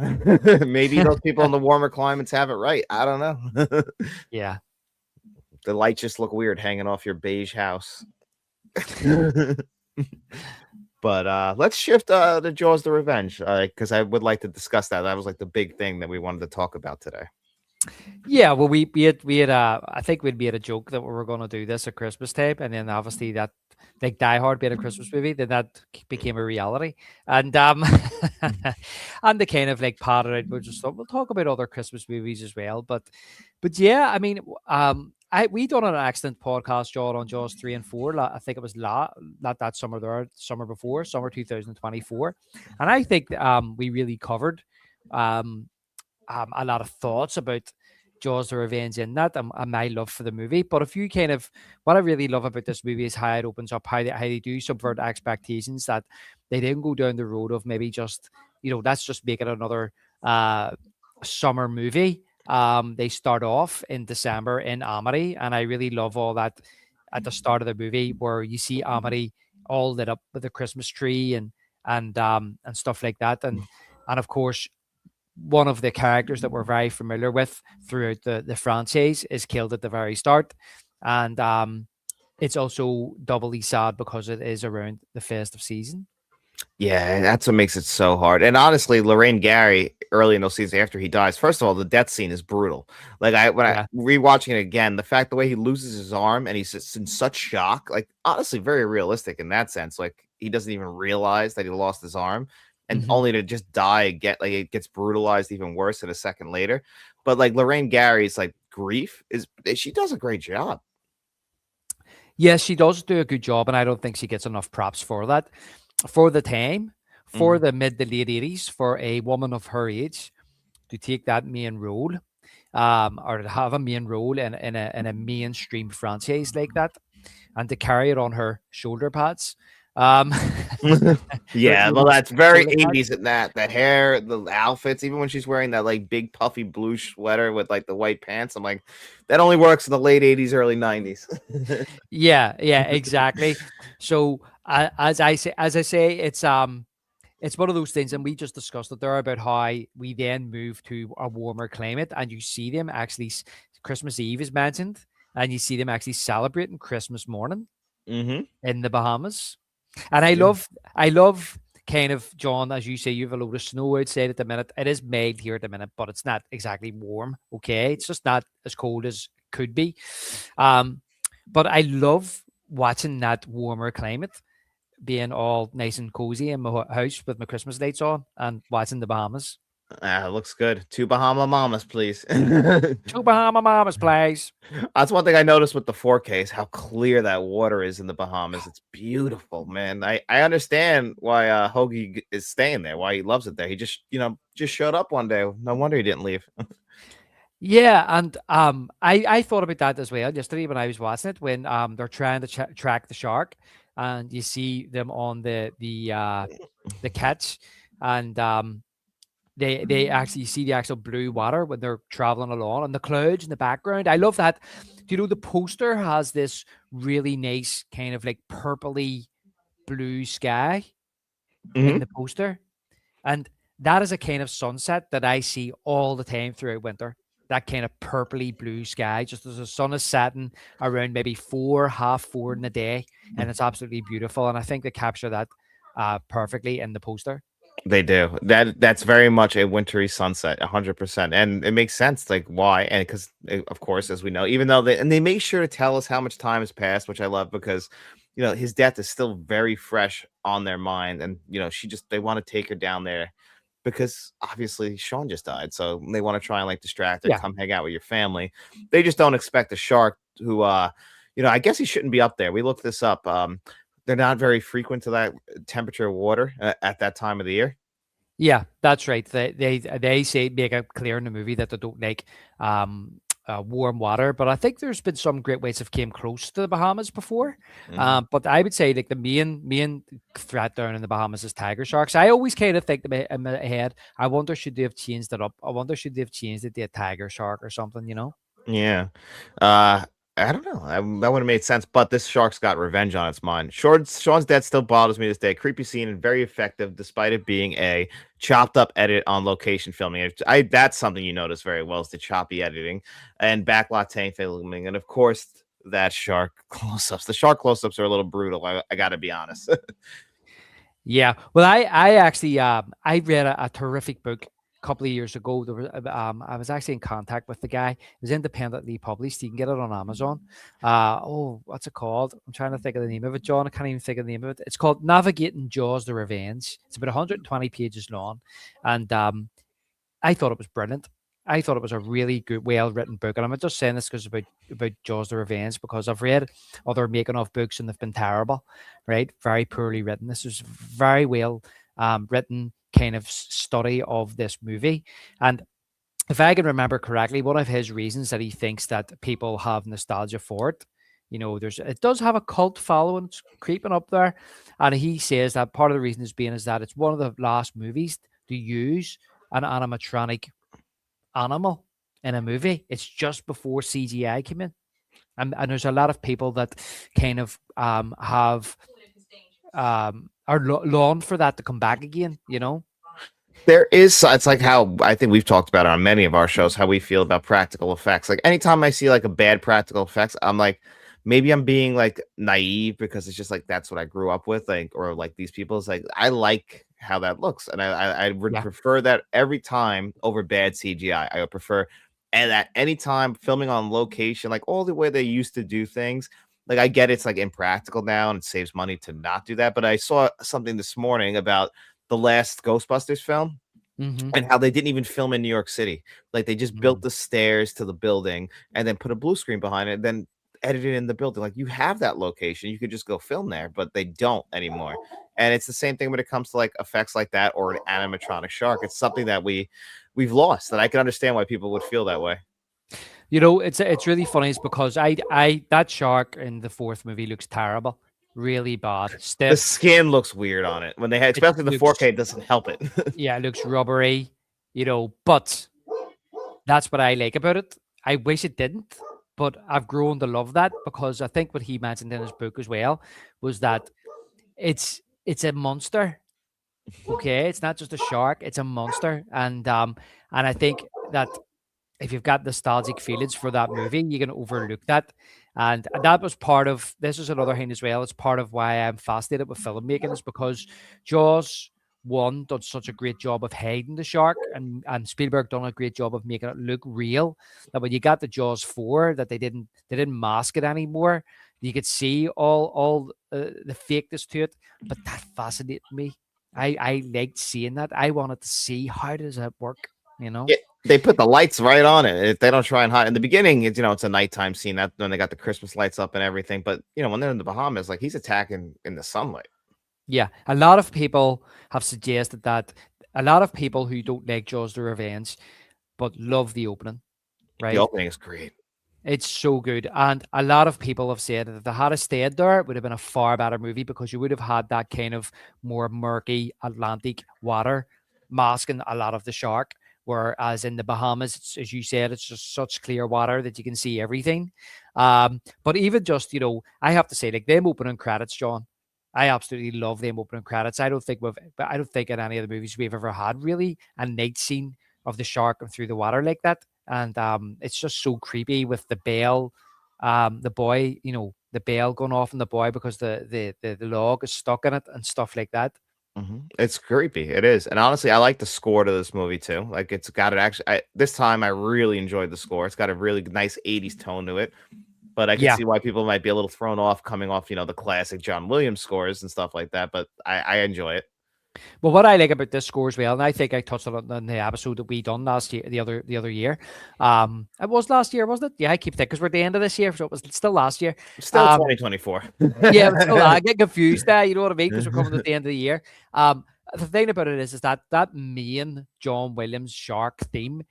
S1: Maybe those people in the warmer climates have it right. I don't know.
S2: Yeah.
S1: the lights just look weird hanging off your beige house. But let's shift to Jaws: The Revenge, because I would like to discuss that. That was like the big thing that we wanted to talk about today.
S2: Yeah, well, we had I think we'd made a joke that we were going to do this at Christmas tape, and then obviously that like Die Hard being a Christmas movie, then that became a reality, and and the kind of like pattern out. We just thought we'll talk about other Christmas movies as well, but yeah, I mean, we done an excellent podcast, John, on Jaws 3 and 4. I think it was not that summer there, summer before, summer 2024, and I think we really covered um a lot of thoughts about Jaws: The Revenge in that, and my love for the movie. But if you kind of, what I really love about this movie is how it opens up, how they do subvert expectations, that they didn't go down the road of maybe just, let's just make it another uh, summer movie. They start off in December in Amity, and I really love all that at the start of the movie where you see Amity all lit up with a Christmas tree and stuff like that, and of course one of the characters that we're very familiar with throughout the franchise is killed at the very start. And it's also doubly sad because it is around the festive season.
S1: Yeah, and that's what makes it so hard. And honestly, Lorraine Gary, early in those scenes after he dies, first of all, the death scene is brutal. Like when I
S2: Yeah.
S1: rewatching it again, the fact the way he loses his arm and he's just in such shock, like honestly, very realistic in that sense. Like he doesn't even realize that he lost his arm, and
S2: Hmm.
S1: only to just die, get like it gets brutalized even worse in a second later. But like Lorraine Gary's like grief is she does a great job.
S2: Yes, she does do a good job, and I don't think she gets enough props for that. For the time, for
S1: Mhm.
S2: the mid to late 80s, for a woman of her age to take that main role, or to have a main role in a mainstream franchise like that, and to carry it on her shoulder pads. Um,
S1: Yeah, well, that's very
S2: shoulder pads.
S1: 80s in that the hair, the outfits, even when she's wearing that like big puffy blue sweater with like the white pants. I'm like, that only works in the late 80s, early 90s.
S2: Yeah, yeah, exactly. So as I say, it's one of those things, and we just discussed it there about how we then move to a warmer climate, and you see them actually. Christmas Eve is mentioned, and you see them actually celebrating Christmas morning
S1: Hmm.
S2: in the Bahamas. And I
S1: Yeah.
S2: love, I love kind of John, as you say, you have a load of snow outside at the minute. It is mild here at the minute, but it's not exactly warm. Okay, it's just not as cold as could be. Um, but I love watching that warmer climate, being all nice and cozy in my house with my Christmas lights on and watching the Bahamas.
S1: Looks good. Two Bahama Mamas, please.
S2: Two Bahama Mamas, please.
S1: That's one thing I noticed with the 4K is how clear that water is in the Bahamas. It's beautiful, man. I understand why Hoagie is staying there, why he loves it there. He just, just showed up one day. No wonder he didn't leave.
S2: Yeah, and I thought about that as well yesterday when I was watching it, when they're trying to track the shark, and you see them on the catch, and they actually see the actual blue water when they're traveling along, and the clouds in the background. I love that. Do you know the poster has this really nice kind of like purpley blue sky in
S1: Hmm.
S2: the poster? And that is a kind of sunset that I see all the time throughout winter. That kind of purpley blue sky, just as the sun is setting around maybe 4, half 4 in the day, and it's absolutely beautiful. And I think they capture that perfectly in the poster.
S1: They do. That's very much a wintry sunset, 100%. And it makes sense, like why. And because of course, as we know, even though they make sure to tell us how much time has passed, which I love because his death is still very fresh on their mind. And they want to take her down there because obviously Sean just died. So they want to try and like distract her,
S2: Yeah,
S1: come hang out with your family. They just don't expect a shark who I guess he shouldn't be up there. We looked this up. They're not very frequent to that temperature of water at that time of the year.
S2: yeah, that's right. They say, make it clear in the movie that they don't like um, warm water, but I think there's been some great whites have came close to the Bahamas before.
S1: Mhm.
S2: But I would say like the main threat down in the Bahamas is tiger sharks. I always kind of think in my head, I wonder should they have changed it up? I wonder should they have changed it to a tiger shark or something?
S1: Yeah. Uh, I don't know. That would have made sense, but this shark's got revenge on its mind. Sean's death still bothers me to this day. Creepy scene and very effective, despite it being a chopped up edit on location filming. That's something you notice very well is the choppy editing and backlot tank filming, and of course that shark close-ups. The shark close-ups are a little brutal. I got to be honest.
S2: Yeah. Well, I actually I read a terrific book a couple of years ago. There was I was actually in contact with the guy. It was independently published. You can get it on Amazon. What's it called? I'm trying to think of the name of it, John. I can't even think of the name of it. It's called Navigating Jaws: The Revenge. It's about 120 pages long, and I thought it was brilliant. I thought it was a really good, well-written book, and I'm not just saying this because about Jaws: The Revenge, because I've read other making of books and they've been terrible, right? Very poorly written. This is very well written kind of study of this movie, and if I can remember correctly, one of his reasons that he thinks that people have nostalgia for it, it does have a cult following. It's creeping up there, and he says that part of the reason is that it's one of the last movies to use an animatronic animal in a movie. It's just before CGI came in, and there's a lot of people that kind of have are longed for that to come back again.
S1: There is, it's like how I think we've talked about it on many of our shows, how we feel about practical effects. Like anytime I see like a bad practical effects, I'm like, maybe I'm being like naive because it's just like that's what I grew up with, like, or like these people. It's like I like how that looks, and I would
S2: Yeah.
S1: prefer that every time over bad CGI. I would prefer, and at any time filming on location, like all the way they used to do things. Like I get it's like impractical now and it saves money to not do that, but I saw something this morning about the last Ghostbusters film
S2: Mm-hmm.
S1: and how they didn't even film in New York City. Like they just built the stairs to the building and then put a blue screen behind it, and then edited in the building. Like you have that location, you could just go film there, but they don't anymore. And it's the same thing when it comes to like effects like that or an animatronic shark. It's something that we've lost. That I can understand why people would feel that way.
S2: It's really funny. Is because I that shark in the fourth movie looks terrible, really bad,
S1: The
S2: stiff.
S1: skin looks weird on it when they had,
S2: It
S1: especially the
S2: looks
S1: 4K, it doesn't help it.
S2: Yeah, it looks rubbery, but that's what I like about it. I wish it didn't, but I've grown to love that because I think what he mentioned in his book as well was that it's a monster. Okay, it's not just a shark; it's a monster, and I think that if you've got nostalgic feelings for that movie, you can overlook that. And that was part of this is another thing as well. It's part of why I'm fascinated with filmmaking is because Jaws one done such a great job of hiding the shark, and Spielberg done a great job of making it look real. That when you got the Jaws 4, that they didn't mask it anymore. You could see all the fakeness to it, but that fascinated me. I liked seeing that. I wanted to see how does that work, you know?
S1: Yeah, they put the lights right on it. They don't try and hide. In the beginning, it's a nighttime scene. That when they got the Christmas lights up and everything. But when they're in the Bahamas, like he's attacking in the sunlight.
S2: Yeah, a lot of people have suggested that a lot of people who don't like Jaws the Revenge but love the opening,
S1: The
S2: right?
S1: opening is great.
S2: It's so good. And a lot of people have said that if they had stayed there, it would have been a far better movie because you would have had that kind of more murky Atlantic water masking a lot of the shark. Whereas in the Bahamas, as you said, it's just such clear water that you can see everything. But even just, I have to say, like them opening credits, John, I absolutely love them opening credits. I don't think in any of the movies we've ever had really a night scene of the shark through the water like that, and it's just so creepy with the bell, the boy, the bell going off in the boy because the log is stuck in it and stuff like that.
S1: It's creepy. It is, and honestly, I like the score to this movie too. Like it's got it actually. This time, I really enjoyed the score. It's got a really nice '80s tone to it. But I can
S2: Yeah.
S1: see why people might be a little thrown off coming off, the classic John Williams scores and stuff like that. But I enjoy it.
S2: Well, what I like about this score as well, and I think I touched on it in the episode that we done last year, the other year. It was last year, wasn't it? Yeah, I keep thinking because we're at the end of this year, so it was still last year.
S1: Still 2024.
S2: Yeah, but still, I get confused there. You know what I mean? Because we're coming to the end of the year. The thing about it is that main John Williams shark theme.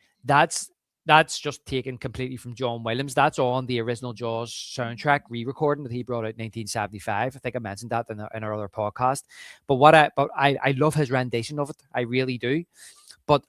S2: That's just taken completely from John Williams. That's on the original Jaws soundtrack re-recording that he brought out in 1975. I think I mentioned that in our other podcast. But I love his rendition of it. I really do. But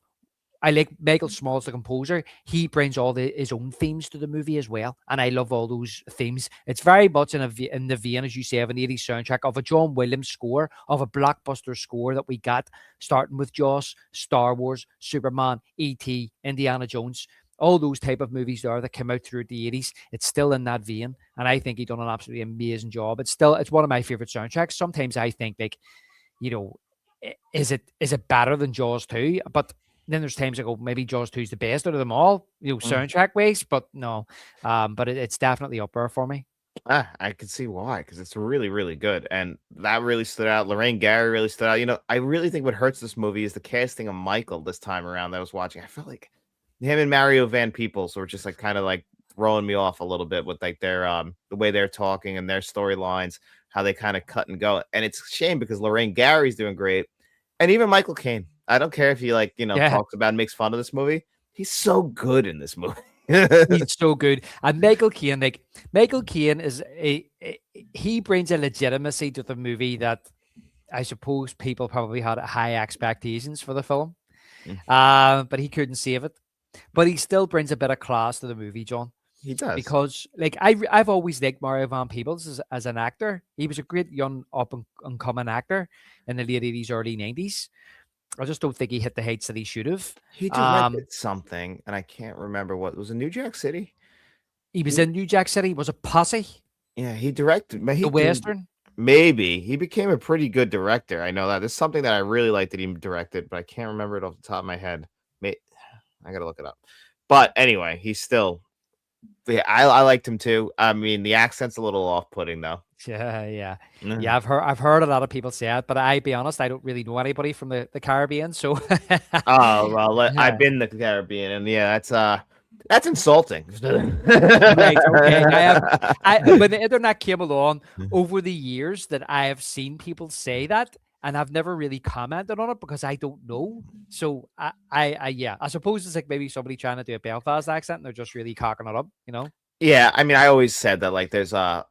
S2: I like Michael Small's the composer. He brings all his own themes to the movie as well, and I love all those themes. It's very much in the vein, as you say, of an '80s soundtrack, of a John Williams score, of a blockbuster score that we got, starting with Jaws, Star Wars, Superman, E.T., Indiana Jones, all those type of movies there that came out through the '80s. It's still in that vein, and I think he done an absolutely amazing job. It's one of my favorite soundtracks. Sometimes I think like, you know, is it better than Jaws 2? But then there's times I go, maybe Jaws 2 is the best out of them all, soundtrack ways. But no, but it's definitely up there for me.
S1: I can see why, because it's really, really good, and that really stood out. Lorraine Gary really stood out. I really think what hurts this movie is the casting of Michael this time around that I was watching. I felt like him and Mario Van Peebles were just like kind of like throwing me off a little bit with like their the way they're talking and their storylines, how they kind of cut and go. And it's a shame because Lorraine Gary's doing great, and even Michael Caine. I don't care if he
S2: Yeah,
S1: talks about and makes fun of this movie. He's so good in this movie.
S2: he's so good. And Michael Caine he brings a legitimacy to the movie that I suppose people probably had high expectations for the film. But he couldn't save it. But he still brings a bit of class to the movie, John.
S1: He does.
S2: Because I've always liked Mario Van Peebles as an actor. He was a great young up and coming actor in the late '80s, early '90s. I just don't think he hit the heights that he should have.
S1: He directed something, and I can't remember what was in New Jack City.
S2: He was in New Jack City. Was it Posse?
S1: Yeah, he directed.
S2: The Western.
S1: Maybe he became a pretty good director. I know that. There's something that I really liked that he directed, but I can't remember it off the top of my head. I gotta look it up. But anyway, he's still. Yeah, I liked him too. I mean, the accent's a little off-putting though.
S2: Yeah.
S1: Mhm.
S2: I've heard a lot of people say it, but I be honest, I don't really know anybody from the Caribbean, so
S1: Oh well, I've
S2: yeah.
S1: been in the Caribbean, and yeah, that's insulting.
S2: Right, okay. When the internet came along over the years that I have seen people say that, and I've never really commented on it because I don't know. So yeah, I suppose it's like maybe somebody trying to do a Belfast accent and they're just really cocking it up, you know?
S1: Yeah, I mean, I always said that like there's the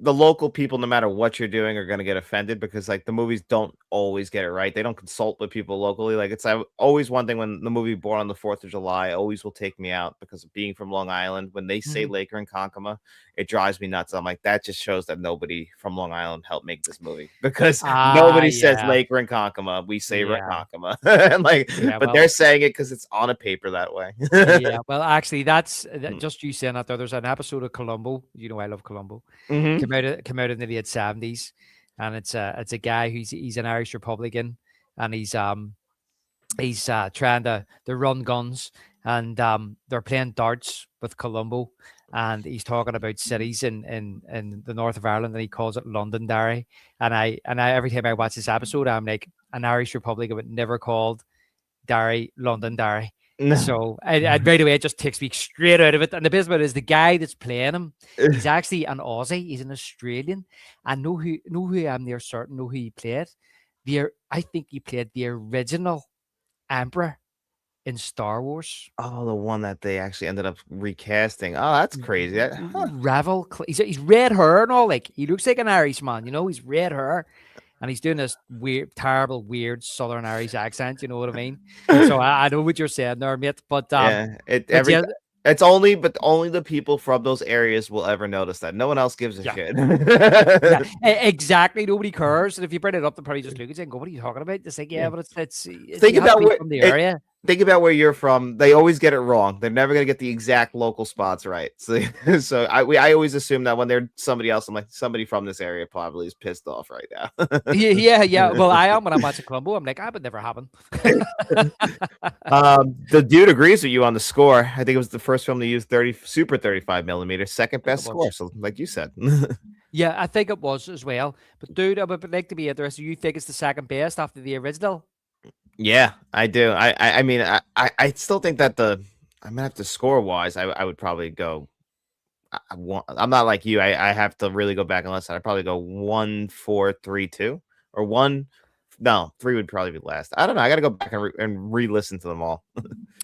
S1: local people, no matter what you're doing, are gonna get offended because like the movies don't always get it right. They don't consult with people locally. Like it's always one thing when the movie Born on the 4th of July always will take me out because of being from Long Island. When they say
S2: Mhm.
S1: Laker and Konkoma, it drives me nuts. I'm like, that just shows that nobody from Long Island helped make this movie because nobody says
S2: Yeah.
S1: Laker and Konkoma. We say
S2: Yeah.
S1: Ronkonkoma, and like,
S2: Yeah.
S1: but
S2: Well,
S1: they're saying it because it's on a paper that way.
S2: yeah. Well, actually, just you saying that there's an episode of Columbo. You know, I love Columbo.
S1: Hmm.
S2: Came out in the late '70s, and it's a guy he's an Irish Republican, and he's trying to run guns, and they're playing darts with Columbo, and he's talking about cities in the north of Ireland, and he calls it Londonderry. And I every time I watch this episode, I'm like, an Irish Republican would never called Derry Londonderry. So and right away it just takes me straight out of it. And the best part is the guy that's playing him, he's actually an Aussie, he's an Australian. I know who I'm near certain know who he played. I think he played the original Emperor in Star Wars.
S1: Oh, the one that they actually ended up recasting. Oh, that's crazy. Huh.
S2: Revel. He's red hair and all. Like he looks like an Irishman, he's red hair, and he's doing this weird, terrible, weird Southern Irish accent. You know what I mean? So I know what you're saying there, mate. But
S1: Yeah,
S2: but yeah,
S1: it's only the people from those areas will ever notice that. No one else gives a
S2: yeah,
S1: shit.
S2: yeah, exactly. Nobody cares, and if you bring it up, they'll probably just look at you and go, "What are you talking about?" It's like, yeah,
S1: Yeah.
S2: but it's
S1: Think
S2: you have to
S1: about
S2: be from the area.
S1: think about where you're from. They always get it wrong. They're never gonna get the exact local spots right. So, so I always assume that when they're somebody else, I'm like somebody from this area probably is pissed off right now.
S2: Yeah. Well, I am when I'm watching Columbo. I'm like, that would never happen.
S1: The dude agrees with you on the score. I think it was the first film to use 35 millimeter, second
S2: I think it
S1: best score.
S2: was.
S1: So, like you said,
S2: Yeah, I think it was as well. But dude, I would like to be interested. You think it's the second best after the original?
S1: yeah, I do. I mean, I still think that I'm gonna have to score wise. I would probably go. I'm not like you. I have to really go back and listen. I'd probably go 1, 4, 3, 2, or one. No, three would probably be last. I don't know. I got to go back and re-listen to them all.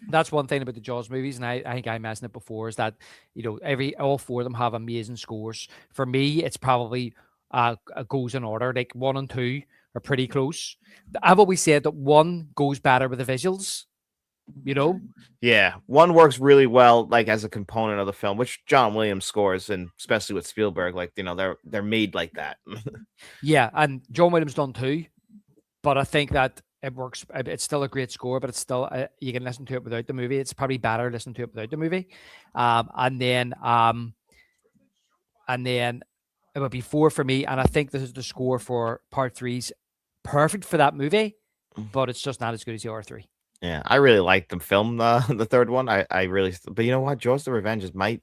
S2: That's one thing about the Jaws movies, and I think I mentioned it before, is that all four of them have amazing scores. For me, it's probably goes in order. Like one and two are pretty close. I've always said that one goes better with the visuals, You know?
S1: Yeah, one works really well, like as a component of the film, which John Williams scores, and especially with Spielberg, like they're made like that.
S2: Yeah, and John Williams done too, but I think that it works. It's still a great score, but it's still you can listen to it without the movie. It's probably better listening to it without the movie. Um, and then um, and then it would be four for me. And I think this is the score for part three's perfect for that movie, but it's just not as good as the R3.
S1: Yeah, I really like the film, the third one. I really, but you know what, Jaws: The Revengeance might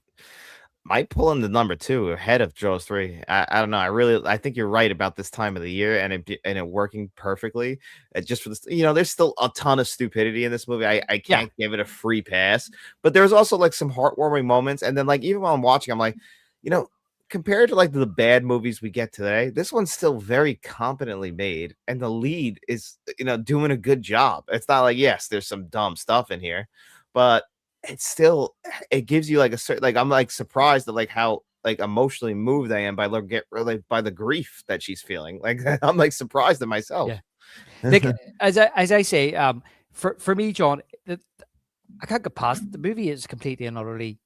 S1: pull in the number two ahead of Jaws 3. I don't know. I think you're right about this time of the year and it working perfectly. Just for this, there's still a ton of stupidity in this movie. I
S2: Yeah,
S1: can't give it a free pass, but there's also like some heartwarming moments. And then like even while I'm watching, I'm like, you know, compared to like the bad movies we get today, this one's still very competently made, and the lead is doing a good job. It's not like yes, there's some dumb stuff in here, but it's still it gives you like a certain like I'm like surprised at like how like emotionally moved I am by like by the grief that she's feeling. Like I'm like surprised at myself.
S2: yeah. Like as I say, for me, John, I can't get past it. The movie is completely and utterly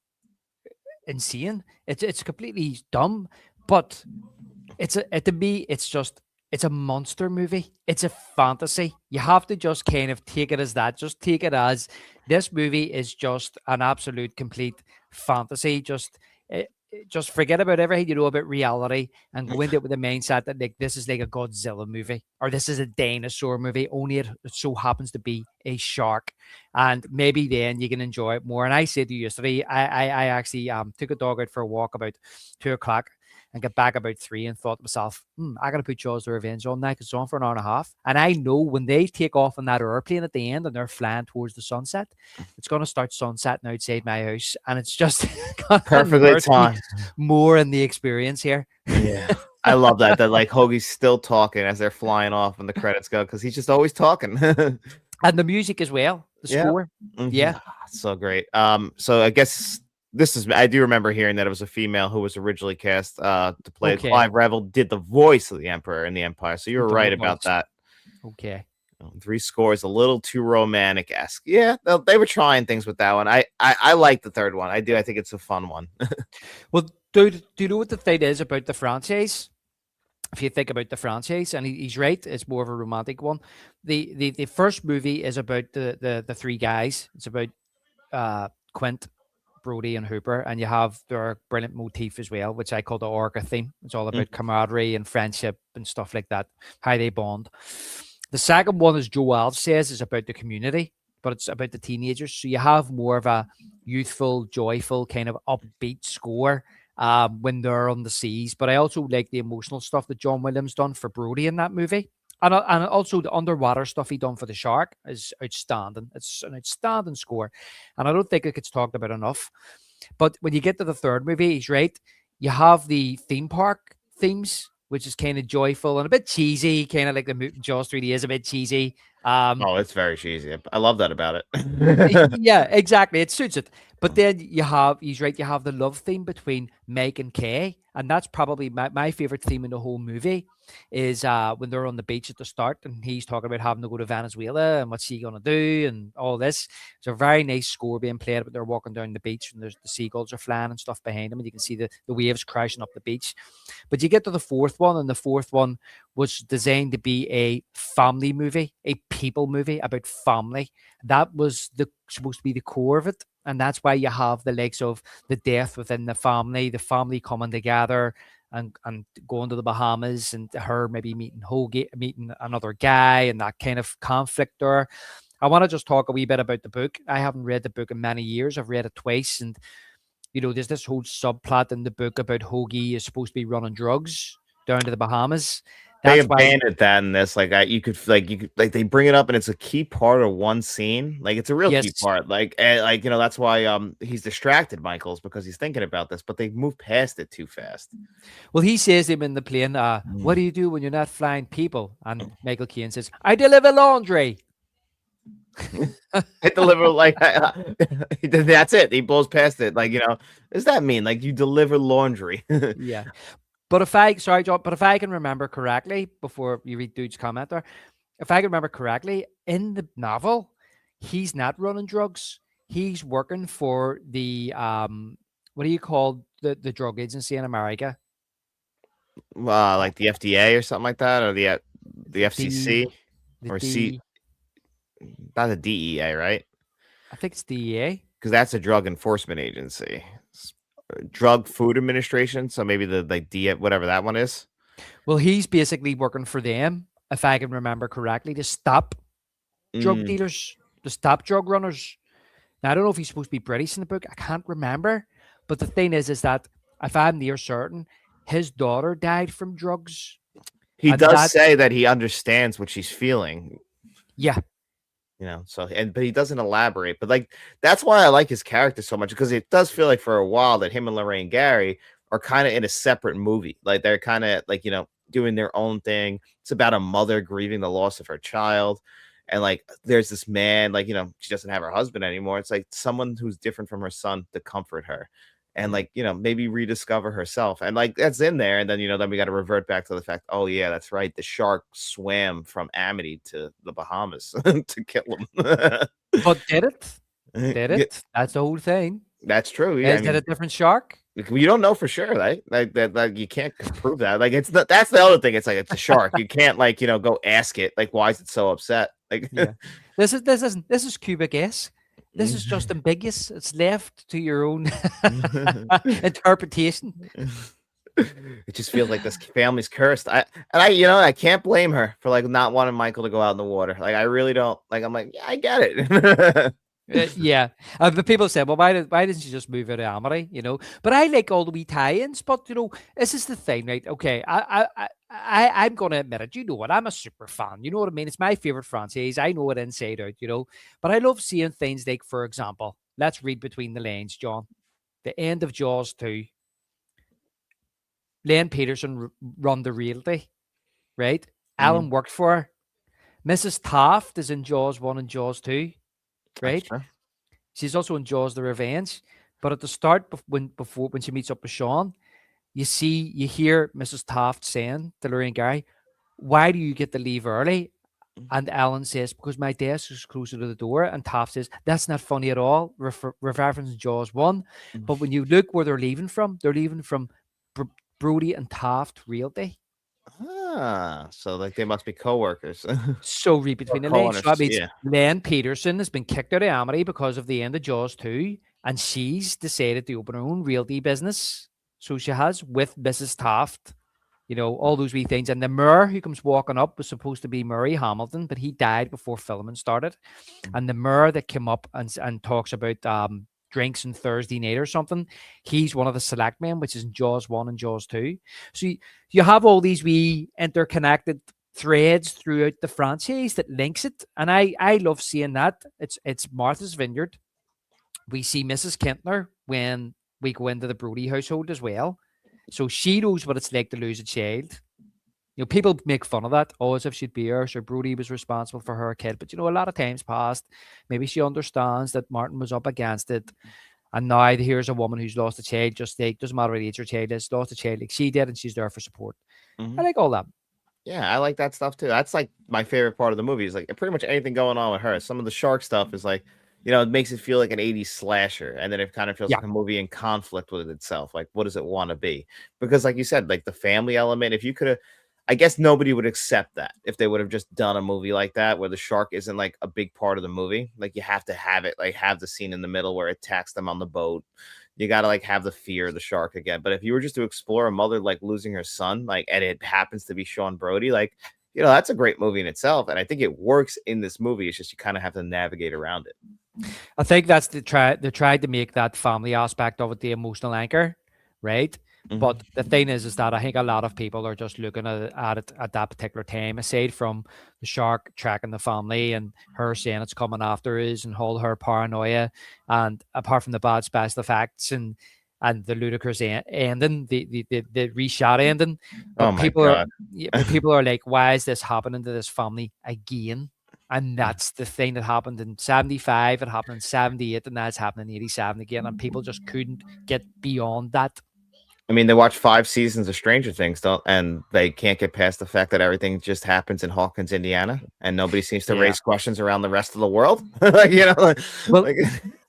S2: insane. It's completely dumb, but to me, it's a monster movie. It's a fantasy. You have to just kind of take it as that. Just take it as this movie is just an absolute complete fantasy. Just forget about everything you know about reality and go into it with the mindset that like this is like a Godzilla movie or this is a dinosaur movie. Only it so happens to be a shark, and maybe then you can enjoy it more. And I said to you yesterday, I actually took a dog out for a walk about 2 o'clock and get back about 3 and thought to myself, I got to put Jaws the Revenge on now because it's on for an hour and a half. And I know when they take off on that airplane at the end and they're flying towards the sunset, it's going to start sunsetting outside my house. And it's just going to
S1: Perfectly
S2: immerse me
S1: timed.
S2: more in the experience here.
S1: Yeah. I love that like Hoagie's still talking as they're flying off and the credits go because he's just always talking.
S2: And the music as well, the
S1: Yeah.
S2: score.
S1: Mhm.
S2: Yeah.
S1: So great. So I guess I do remember hearing that it was a female who was originally cast to play it.
S2: Okay.
S1: Clive Revel did the voice of the Emperor in the Empire. So you
S2: The
S1: were
S2: double
S1: right about
S2: voice.
S1: that.
S2: Okay.
S1: Three scores a little too romantic esque. Yeah, they were trying things with that one. I like the third one. I do. I think it's a fun one.
S2: Well, do you know what the thing is about the franchise? If you think about the franchise, and he's right, it's more of a romantic one. The first movie is about the three guys. It's about Quint, Brody, and Hooper, and you have their brilliant motif as well, which I call the Orca theme. It's all
S1: Mm.
S2: about camaraderie and friendship and stuff like that, how they bond. The second one, as Joe Alves says, is about the community, but it's about the teenagers. So you have more of a youthful, joyful, kind of upbeat score when they're on the seas. But I also like the emotional stuff that John Williams done for Brody in that movie. And also the underwater stuff he done for the shark is outstanding. It's an outstanding score. And I don't think it gets talked about enough. But when you get to the third movie, he's right. You have the theme park themes, which is kind of joyful and a bit cheesy, kind of like the Jaws 3D is a bit cheesy.
S1: Oh, it's very cheesy. I love that about it.
S2: Yeah, exactly. It suits it. But then he's right, you have the love theme between Meg and Kay. And that's probably my favorite theme in the whole movie is when they're on the beach at the start and he's talking about having to go to Venezuela and what's he going to do and all this. It's a very nice score being played, but they're walking down the beach and there's the seagulls are flying and stuff behind them. And you can see the waves crashing up the beach. But you get to the fourth one, and the fourth one was designed to be a family movie, a people movie about family. That was supposed to be the core of it. And that's why you have the likes of the death within the family coming together and going to the Bahamas and her maybe meeting another guy and that kind of conflict there. I want to just talk a wee bit about the book. I haven't read the book in many years. I've read it twice. And, there's this whole subplot in the book about Hoagie is supposed to be running drugs down to the Bahamas.
S1: They
S2: That's why,
S1: abandoned that in this. Like you could they bring it up and it's a key part of one scene. Like it's a real key
S2: yes.
S1: part. That's why he's distracted, Michael's because he's thinking about this, but they move past it too fast.
S2: Well, he says to him in the plane, what
S1: Mm.
S2: do you do when you're not flying people? And Michael Caine says, I deliver laundry.
S1: I deliver like that's it. He blows past it. Like, does that mean like you deliver laundry?
S2: Yeah. But sorry, John, but if I can remember correctly, before you read Dude's comment there, if I can remember correctly, in the novel, he's not running drugs. He's working for the what do you call the drug agency in America? Uh,
S1: Like the FDA or something like that, or the
S2: the
S1: FCC
S2: the
S1: or C,
S2: D
S1: not the DEA, right?
S2: I think it's DEA.
S1: Because that's a drug enforcement agency, Drug Food Administration. So maybe the like D whatever that one is.
S2: Well, he's basically working for them, if I can remember correctly, to stop drug
S1: Mm.
S2: dealers, to stop drug runners. Now, I don't know if he's supposed to be British in the book. I can't remember. But the thing is that if I'm near certain, his daughter died from drugs.
S1: He
S2: And
S1: does
S2: that,
S1: say that he understands what she's feeling,
S2: yeah,
S1: so but he doesn't elaborate. But like that's why I like his character so much, because it does feel like for a while that him and Lorraine Gary are kind of in a separate movie. Like they're kind of like, doing their own thing. It's about a mother grieving the loss of her child. And like there's this man, like, she doesn't have her husband anymore. It's like someone who's different from her son to comfort her. And
S2: yeah.
S1: like, maybe rediscover herself. And like that's in there. And then, then we got to revert back to the fact, oh yeah, that's right. The shark swam from Amity to the Bahamas to kill him.
S2: But did it? Did
S1: Yeah,
S2: it? That's the whole thing.
S1: that's true. Yeah, I
S2: Is it a
S1: mean,
S2: different shark?
S1: you don't know for sure, right? Like you can't prove that. Like that's the other thing. It's like it's a shark. You can't like go ask it. Like why is it so upset? Like
S2: Yeah. This is cubic S. This is just ambiguous. It's left to your own interpretation.
S1: it just feels like this family's cursed. I can't blame her for like not wanting Michael to go out in the water. Like I really don't. Like I'm like, yeah, I get it.
S2: Yeah, but people say, well, why didn't she just move out of Amity? But I like all the wee tie-ins. But this is the thing, right? Okay, I'm gonna admit it. You know what? I'm a super fan. You know what I mean? It's my favorite franchise. I know it inside out. But I love seeing things like, for example, let's read between the lines, John. The end of Jaws 2. Len Peterson run the realty, right?
S1: Mhm.
S2: Alan worked for her. Mrs. Taft is in Jaws 1 and Jaws 2,
S1: That's
S2: right?
S1: true.
S2: She's also in Jaws: The Revenge. But at the start, when she meets up with Sean, you hear Mrs. Taft saying to Lorraine Gary, "Why do you get to leave early?" And Alan says, "Because my desk is closer to the door." And Taft says, "That's not funny at all." Referencing Jaws 1. But when you look where they're leaving from Br- Brody and Taft Realty.
S1: So like they must be coworkers
S2: So read
S1: or
S2: between the lines. So that
S1: co-owners.
S2: means
S1: Yeah.
S2: Len Peterson has been kicked out of Amity because of the end of Jaws 2, and she's decided to open her own realty business. So she has with Mrs. Taft, all those wee things. And the mayor who comes walking up was supposed to be Murray Hamilton, but he died before filming started. And the mayor that came up and talks about drinks on Thursday night or something, he's one of the select men, which is in Jaws 1 and Jaws 2. So you have all these wee interconnected threads throughout the franchise that links it. And I love seeing that. It's Martha's Vineyard. We see Mrs. Kentner when we go into the Brody household as well. So she knows what it's like to lose a child. People make fun of that. Oh, as if she'd be her. So Brody was responsible for her kid. But a lot of times past, maybe she understands that Martin was up against it. And now here's a woman who's lost a child, just like, doesn't matter what age her child is, lost a child like she did, and she's there for support. I
S1: Mhm.
S2: like all that.
S1: Yeah, I like that stuff too. That's like my favorite part of the movie is like pretty much anything going on with her. Some of the shark stuff is like, it makes it feel like an 80s slasher. And then it kind of feels
S2: Yeah.
S1: like a movie in conflict with itself. Like, what does it want to be? Because, like you said, like the family element, if you could have, I guess nobody would accept that if they would have just done a movie like that where the shark isn't like a big part of the movie. Like, you have to have it, like, have the scene in the middle where it attacks them on the boat. You got to like have the fear of the shark again. But if you were just to explore a mother like losing her son, like, and it happens to be Sean Brody, like, that's a great movie in itself. And I think it works in this movie. It's just you kind of have to navigate around it.
S2: I think that's they tried to make that family aspect of it the emotional anchor, right?
S1: Mhm.
S2: But the thing is that I think a lot of people are just looking at it at that particular time, aside from the shark tracking the family and her saying it's coming after us and all her paranoia, and apart from the bad special effects and the ludicrous ending, the reshot ending.
S1: Oh
S2: But
S1: my
S2: people are
S1: God.
S2: yeah, but people are like, why is this happening to this family again? And that's the thing that happened in 75, it happened in 78, and now it's happening in 87 again. And people just couldn't get beyond that.
S1: I mean, they watch 5 seasons of Stranger Things, don't, and they can't get past the fact that everything just happens in Hawkins, Indiana, and nobody seems to
S2: Yeah.
S1: raise questions around the rest of the world. Like,
S2: Well,
S1: like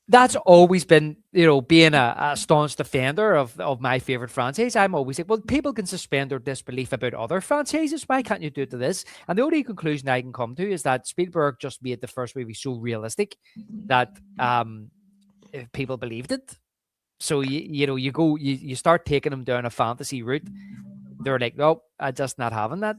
S2: that's always been, being a staunch defender of my favorite franchise. I'm always like, well, people can suspend their disbelief about other franchises. Why can't you do it to this? And the only conclusion I can come to is that Spielberg just made the first movie so realistic that if people believed it. So you start taking them down a fantasy route. They're like, no, I'm just not having that.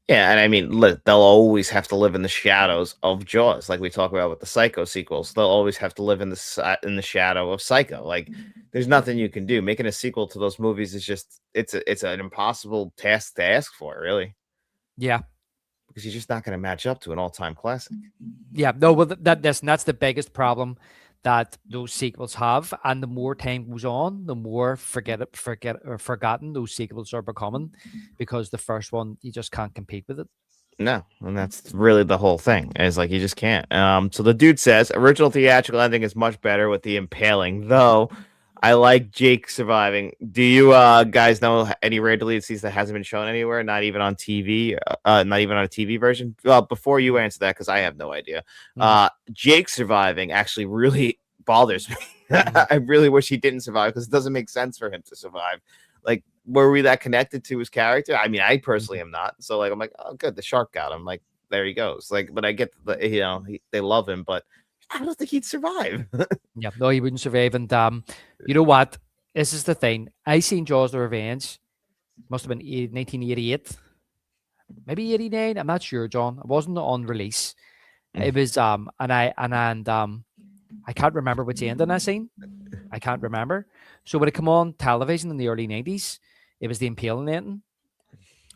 S1: yeah, and I mean, they'll always have to live in the shadows of Jaws, like we talk about with the Psycho sequels. They'll always have to live in the shadow of Psycho. Like, there's nothing you can do. Making a sequel to those movies is just it's an impossible task to ask for, really,
S2: Yeah.
S1: because you're just not going to match up to an all-time classic.
S2: Yeah, no, well, that's the biggest problem that those sequels have, and the more time goes on, the more forgotten those sequels are becoming, because the first one you just can't compete with it.
S1: No, and that's really the whole thing. Is like you just can't. So the dude says original theatrical ending is much better with the impaling, though. I like Jake surviving. Do you guys know any rare deleted scenes that hasn't been shown anywhere? Not even on TV. Not even on a TV version. Well, before you answer that, because I have no idea.
S2: Mhm,
S1: Jake surviving actually really bothers me.
S2: mhm,
S1: I really wish he didn't survive because it doesn't make sense for him to survive. Like, were we that connected to his character? I mean, I personally
S2: mhm.
S1: am not. So like, I'm like, oh, good, the shark got him. Like, there he goes. Like, but I get they love him, but I don't think he'd survive.
S2: Yeah, no, he wouldn't survive. And you know what? This is the thing. I seen Jaws: The Revenge. Must have been 1988, maybe 89. I'm not sure, John. It wasn't on release. It was I can't remember which ending I seen. I can't remember. So when it come on television in the early 90s, it was the impaling ending.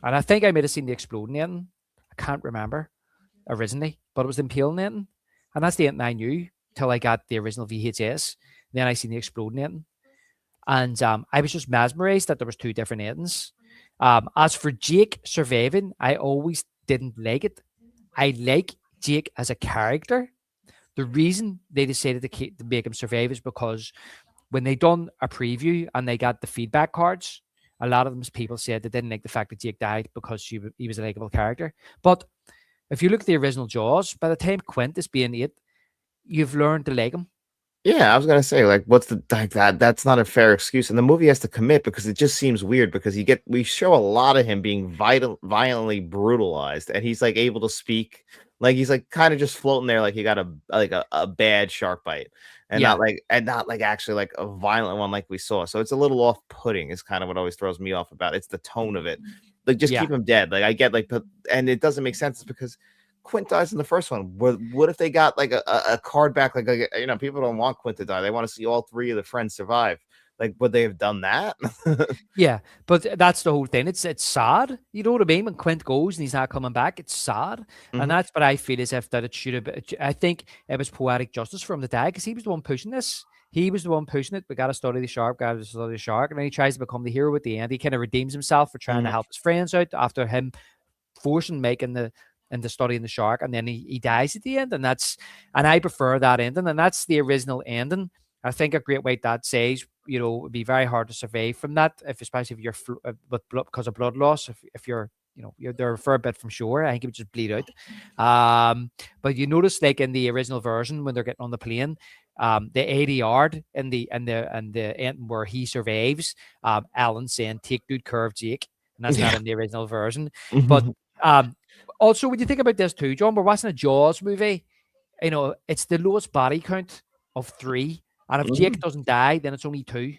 S2: And I think I might have seen the exploding ending. I can't remember originally, but it was the impaling ending. And that's the ending I knew till I got the original VHS. Then I seen the exploding ending. And I was just mesmerized that there was two different endings. As for Jake surviving, I always didn't like it. I like Jake as a character. The reason they decided to make him survive is because when they done a preview and they got the feedback cards, a lot of them people said they didn't like the fact that Jake died because he was a likable character. But if you look at the original Jaws, by the time Quint is being 8, you've learned to like him.
S1: Yeah, I was gonna say, like, what's the like that? That's not a fair excuse, and the movie has to commit because it just seems weird because we show a lot of him being violently brutalized, and he's like able to speak, like he's like kind of just floating there, like he got a bad shark bite, and
S2: Yeah,
S1: not like actually like a violent one like we saw. So it's a little off putting. Is kind of what always throws me off about it. It's the tone of it. Like just
S2: yeah,
S1: keep him dead. Like I get like, and it doesn't make sense because Quint dies in the first one. What if they got like a card back? Like, people don't want Quint to die. They want to see all three of the friends survive. Like, would they have done that?
S2: yeah. But that's the whole thing. It's sad. You know what I mean? When Quint goes and he's not coming back, it's sad. And
S1: Hmm.
S2: that's what I feel as if that it should have been. I think it was poetic justice for him to die because he was the one pushing this. He was the one pushing it. We got to study the shark, got to study the shark. And then he tries to become the hero at the end. He kind of redeems himself for trying to
S1: Hmm.
S2: help his friends out after him forcing making the into studying the shark, and then he dies at the end, and I prefer that ending, and that's the original ending. I think a great way that says, it would be very hard to survive from that, if especially if you're with blood because of blood loss. If you're you're there for a bit from shore, I think it would just bleed out. But you notice, like in the original version, when they're getting on the plane, the ADR in the end where he survives, Alan saying, "Take good care of Jake," and that's not
S1: Yeah.
S2: in the original version. But um, also, when you think about this too, John, we're watching a Jaws movie. It's the lowest body count of 3, and if Jake
S1: Mhm.
S2: doesn't die, then it's only 2.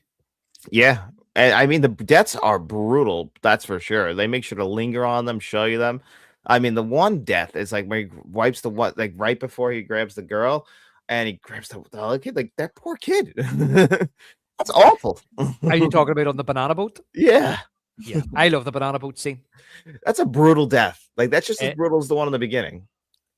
S1: Yeah. And I mean, the deaths are brutal. That's for sure. They make sure to linger on them, show you them. I mean, the one death is like where he wipes the what, like right before he grabs the girl, and he grabs the other kid. Like that poor kid. That's awful.
S2: Are you talking about on the banana boat?
S1: Yeah.
S2: Yeah, I love the banana boat scene.
S1: That's a brutal death. Like that's just as
S2: It,
S1: brutal as the one in the beginning.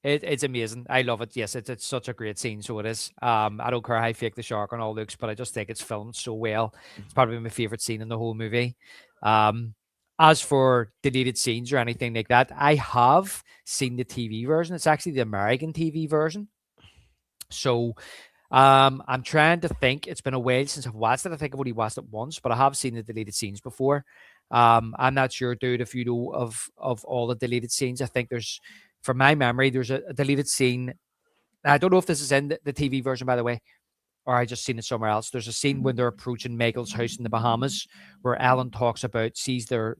S2: it's amazing. I love it. Yes, it's such a great scene. So it is. I don't care how fake the shark and all looks, but I just think it's filmed so well. It's probably my favorite scene in the whole movie. Um, as for deleted scenes or anything like that, I have seen the TV version. It's actually the American TV version. So I'm trying to think. It's been a while since I've watched it. I think I've only watched it once, but I have seen the deleted scenes before. I'm not sure, dude, if you know of all the deleted scenes. I think there's, from my memory, there's a deleted scene. I don't know if this is in the TV version, by the way, or I just seen it somewhere else. There's a scene when they're approaching Michael's house in the Bahamas, where Ellen talks about sees their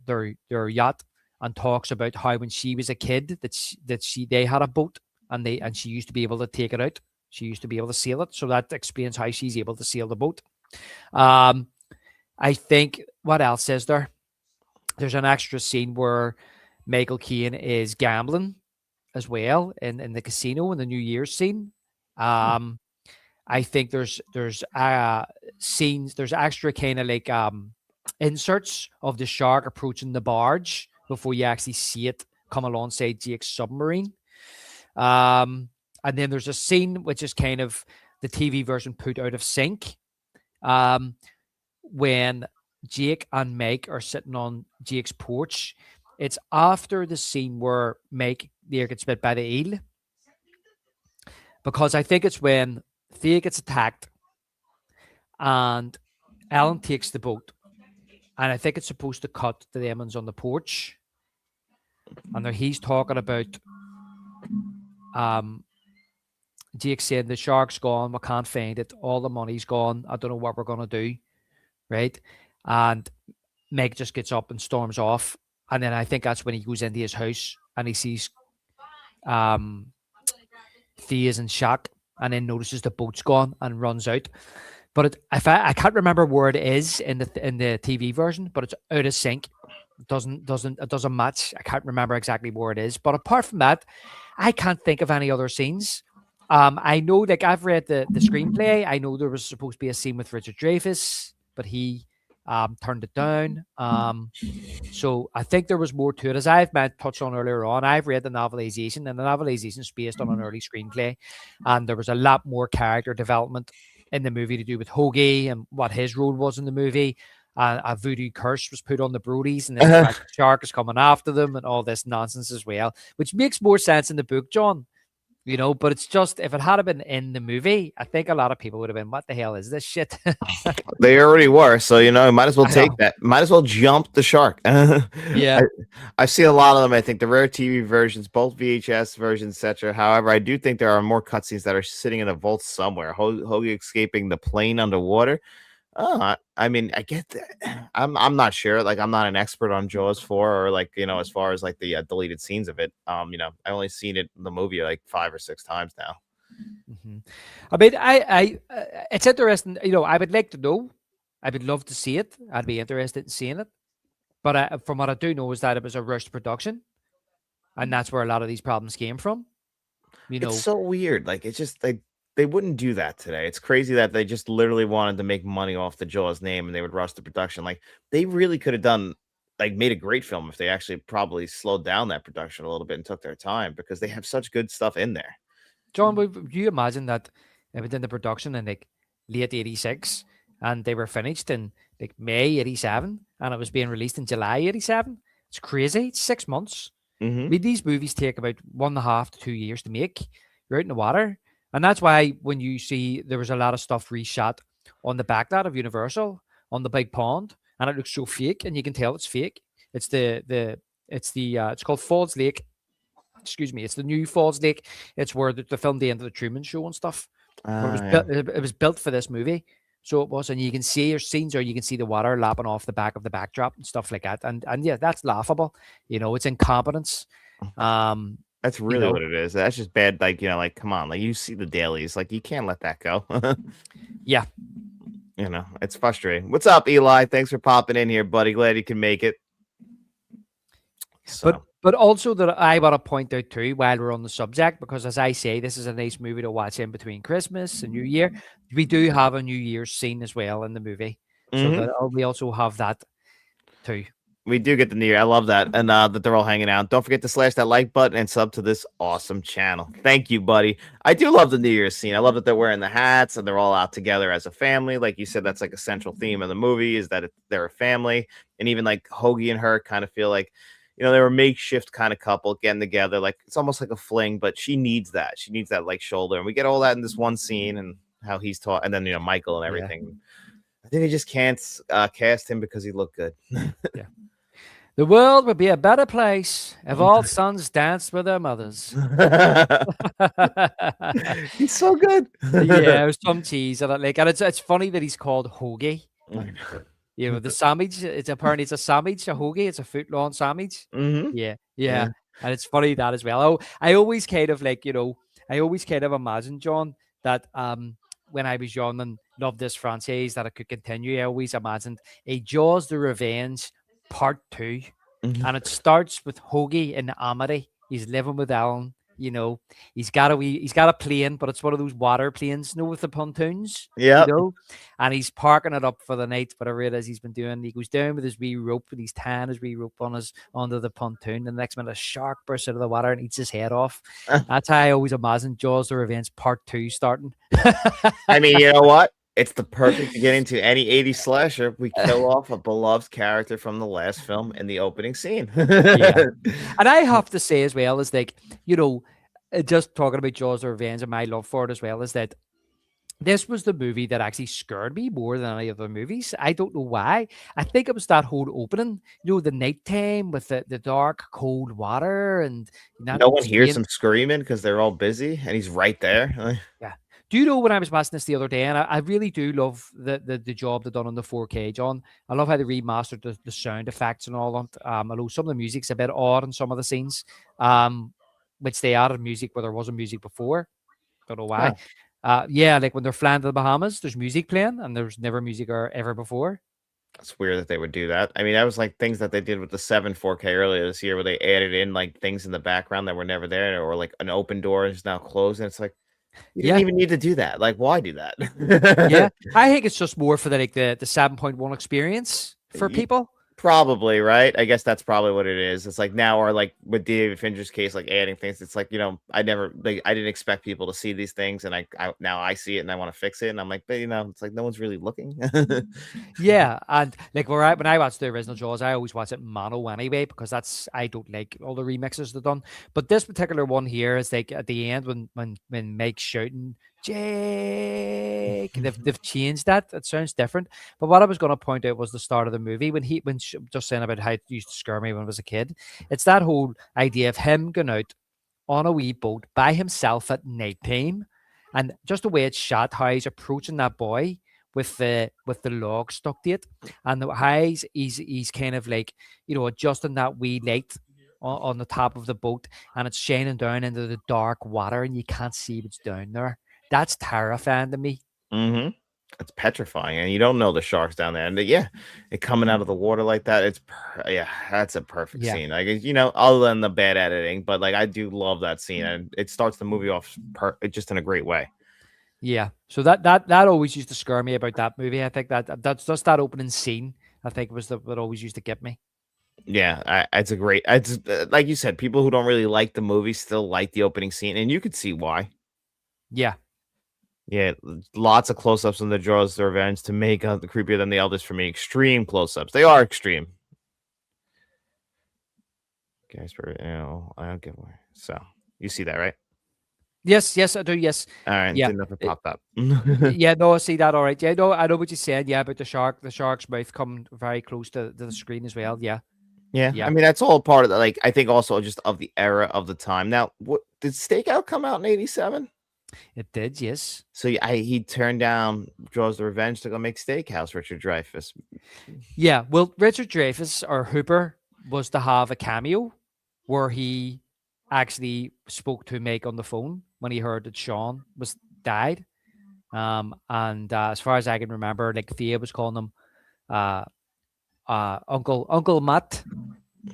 S2: yacht and talks about how when she was a kid that they had a boat and she used to be able to take it out. She used to be able to sail it, so that explains how she's able to sail the boat. Um, I think what else is there? There's an extra scene where Michael Caine is gambling as well in the casino in the New Year's scene. Um, I think there's scenes, there's extra kind of like inserts of the shark approaching the barge before you actually see it come alongside Jake's submarine. And then there's a scene which is kind of the TV version put out of sync. Um, when Jake and Mike are sitting on Jake's porch. It's after the scene where Mike there gets bit by the eel, because I think it's when Thea gets attacked and Alan takes the boat, and I think it's supposed to cut to the Emmons on the porch, and there he's talking about um, Jake saying the shark's gone, we can't find it, all the money's gone, I don't know what we're gonna do, right? And Meg just gets up and storms off, and then I think that's when he goes into his house and he sees um, Thea's in shock, and then notices the boat's gone and runs out. But if I can't remember where it is in the TV version, but it's out of sync. It doesn't match. I can't remember exactly where it is. But apart from that, I can't think of any other scenes. I know, like, I've read the screenplay. I know there was supposed to be a scene with Richard Dreyfuss, but he turned it down. So I think there was more to it. As I've touched on earlier on, I've read the novelization, and the novelization is based on an early screenplay, and there was a lot more character development in the movie to do with Hoagie and what his role was in the movie. A voodoo curse was put on the Brodies, and then the fact the shark is coming after them, and all this nonsense as well, which makes more sense in the book, John. But it's just, if it had been in the movie, I think a lot of people would have been, what the hell is this shit?
S1: They already were, so might as well
S2: I
S1: take
S2: know.
S1: that. Might as well jump the shark.
S2: Yeah.
S1: I've seen a lot of them. I think the rare TV versions, both VHS versions, etc. However, I do think there are more cutscenes that are sitting in a vault somewhere. Hoagie escaping the plane underwater. Oh, I mean, I get that. I'm not sure. Like, I'm not an expert on Jaws 4, or like, as far as like the deleted scenes of it. I only seen it in the movie like 5 or 6 times now.
S2: Mhm. I mean, it's interesting. I would like to know. I would love to see it. I'd be interested in seeing it. But from what I do know is that it was a rushed production, and that's where a lot of these problems came from. You
S1: It's
S2: know,
S1: so weird. Like, it's just like they wouldn't do that today. It's crazy that they just literally wanted to make money off the Jaws name and they would rush the production. Like, they really could have done, like, made a great film if they actually probably slowed down that production a little bit and took their time, because they have such good stuff in there.
S2: John, would you imagine that it was in the production in like late '86, and they were finished in like May '87, and it was being released in July '87? It's crazy. It's 6 months. I
S1: Hmm.
S2: mean, these movies take about 1.5 to 2 years to make. You're out in the water. And that's why when you see there was a lot of stuff reshot on the backlot of Universal on the big pond, and it looks so fake, and you can tell it's fake. It's it's called Falls Lake. Excuse me, it's the new Falls Lake. It's where they filmed the end of the Truman Show and stuff. Where it was
S1: Yeah.
S2: built, it was built for this movie. So it was, and you can see your scenes, or you can see the water lapping off the back of the backdrop and stuff like that. And yeah, that's laughable. It's incompetence. Um,
S1: That's
S2: you
S1: really
S2: know,
S1: what it is. That's just bad. Like, like, come on, like, you see the dailies, like, you can't let that go.
S2: yeah.
S1: It's frustrating. What's up, Eli? Thanks for popping in here, buddy. Glad you can make it.
S2: But
S1: So,
S2: but also that I want to point out too, while we're on the subject, because as I say, this is a nice movie to watch in between Christmas and New Year. We do have a New Year's scene as well in the movie, so
S1: mhm.
S2: that we also have that too.
S1: We do get the New Year. I love that. And that they're all hanging out. Don't forget to slash that like button and sub to this awesome channel. Thank you, buddy. I do love the New Year's scene. I love that they're wearing the hats and they're all out together as a family. Like you said, that's like a central theme of the movie, is that they're a family. And even like Hoagie and her kind of feel like, they were a makeshift kind of couple getting together. Like, it's almost like a fling, but she needs that. She needs that like shoulder. And we get all that in this one scene. And how he's taught, and then Michael and
S2: Yeah.
S1: everything. I think they just can't cast him because he looked good.
S2: Yeah. The world would be a better place if all sons danced with their mothers.
S1: He's so good.
S2: Yeah, there's some cheese in it. Like, and it's funny that he's called hoagie.
S1: I know.
S2: The sandwich. It's apparently it's a sandwich, a hoagie. It's a foot long sandwich.
S1: Hmm.
S2: Yeah,
S1: Yeah.
S2: yeah, and it's funny that as well. Oh, I always kind of like I always kind of imagined, John, that when I was young and loved this franchise that it could continue. I always imagined a Jaws: The Revenge Part Two,
S1: Mhm.
S2: and it starts with Hoagie in Amity. He's living with Alan. He's got a plane, but it's one of those water planes, with the pontoons.
S1: Yep.
S2: And he's parking it up for the night, whatever it is he's been doing. He goes down with his wee rope, and he's tying his wee rope onto the pontoon. And the next minute, a shark bursts out of the water and eats his head off. That's how I always imagined Jaws: The Revenge Part 2 starting.
S1: I mean, you know what? It's the perfect beginning to any 80s slasher. We kill off a beloved character from the last film in the opening scene.
S2: Yeah. And I have to say as well, is like, just talking about Jaws: The Revenge and my love for it as well, is that this was the movie that actually scared me more than any other movies. I don't know why. I think it was that whole opening, the nighttime with the dark, cold water and that
S1: No one hears
S2: strange.
S1: him screaming because they're all busy, and he's right there.
S2: Yeah. Do you know when I was watching this the other day, and I really do love the job they've done on the 4K, John. I love how they remastered the sound effects and all that. I know some of the music's a bit odd in some of the scenes, which they added music where there wasn't music before. Don't know why.
S1: Huh.
S2: Yeah, like when they're flying to the Bahamas, there's music playing, and there's never music or ever before.
S1: It's weird that they would do that. I mean, that was like things that they did with the 7 4K earlier this year, where they added in like things in the background that were never there, or like an open door is now closed, and it's like you didn't
S2: Yeah,
S1: even need to do that. Like, why do that?
S2: yeah. I think it's just more for the 7.1 experience for
S1: Ye-
S2: people.
S1: Probably, right? I guess that's probably what it is. It's like now, or like with David Fincher's case, like adding things. It's like, I never, like, I didn't expect people to see these things, and I now I see it and I want to fix it, and I'm like, but it's like no one's really looking.
S2: Yeah, and like when I watch the original Jaws, I always watch it mono anyway because I don't like all the remixes they've done. But this particular one here is like at the end when Mike's shouting Jake, they've changed that. It sounds different. But what I was going to point out was the start of the movie just saying about how it used to scare me when I was a kid. It's that whole idea of him going out on a wee boat by himself at night time, and just the way it's shot, how he's approaching that boy with the log stuck to it, and how he's kind of like adjusting that wee light on the top of the boat, and it's shining down into the dark water, and you can't see what's down there. That's terrifying to me.
S1: Hmm. It's petrifying, and you don't know the sharks down there. And yeah, it coming out of the water like that. Yeah, that's a perfect
S2: Yeah,
S1: scene. Like other than the bad editing, but like I do love that scene, and it starts the movie off just in a great way.
S2: yeah. So that always used to scare me about that movie. I think that's just that opening scene. I think was what always used to get me.
S1: Yeah, it's a great. It's like you said, people who don't really like the movie still like the opening scene, and you could see why.
S2: Yeah,
S1: Yeah, lots of close-ups on the Jaws: The Revenge to make the creepier than the elders for me. Extreme close-ups. They are extreme. Guys, I don't get why. So you see that, right?
S2: yes, I do. Yes,
S1: All right,
S2: yeah.
S1: didn't know if it
S2: Eh,
S1: popped up.
S2: Yeah, no, I see that. All right. Yeah, no, I know what you said. Yeah, about the shark's mouth coming very close to the screen as well. Yeah,
S1: Yeah, I
S2: yeah,
S1: mean that's all part of the like. I think also just of the era of the time. Now, what did Stakeout come out in '87?
S2: it did. Yes.
S1: So he turned down Jaws: The Revenge to go make Steakhouse. Richard Dreyfuss.
S2: Yeah. Well, Richard Dreyfuss or Hooper was to have a cameo where he actually spoke to Meg on the phone when he heard that Sean was died. And as far as I can remember, like Thea was calling him uh Uncle Matt. You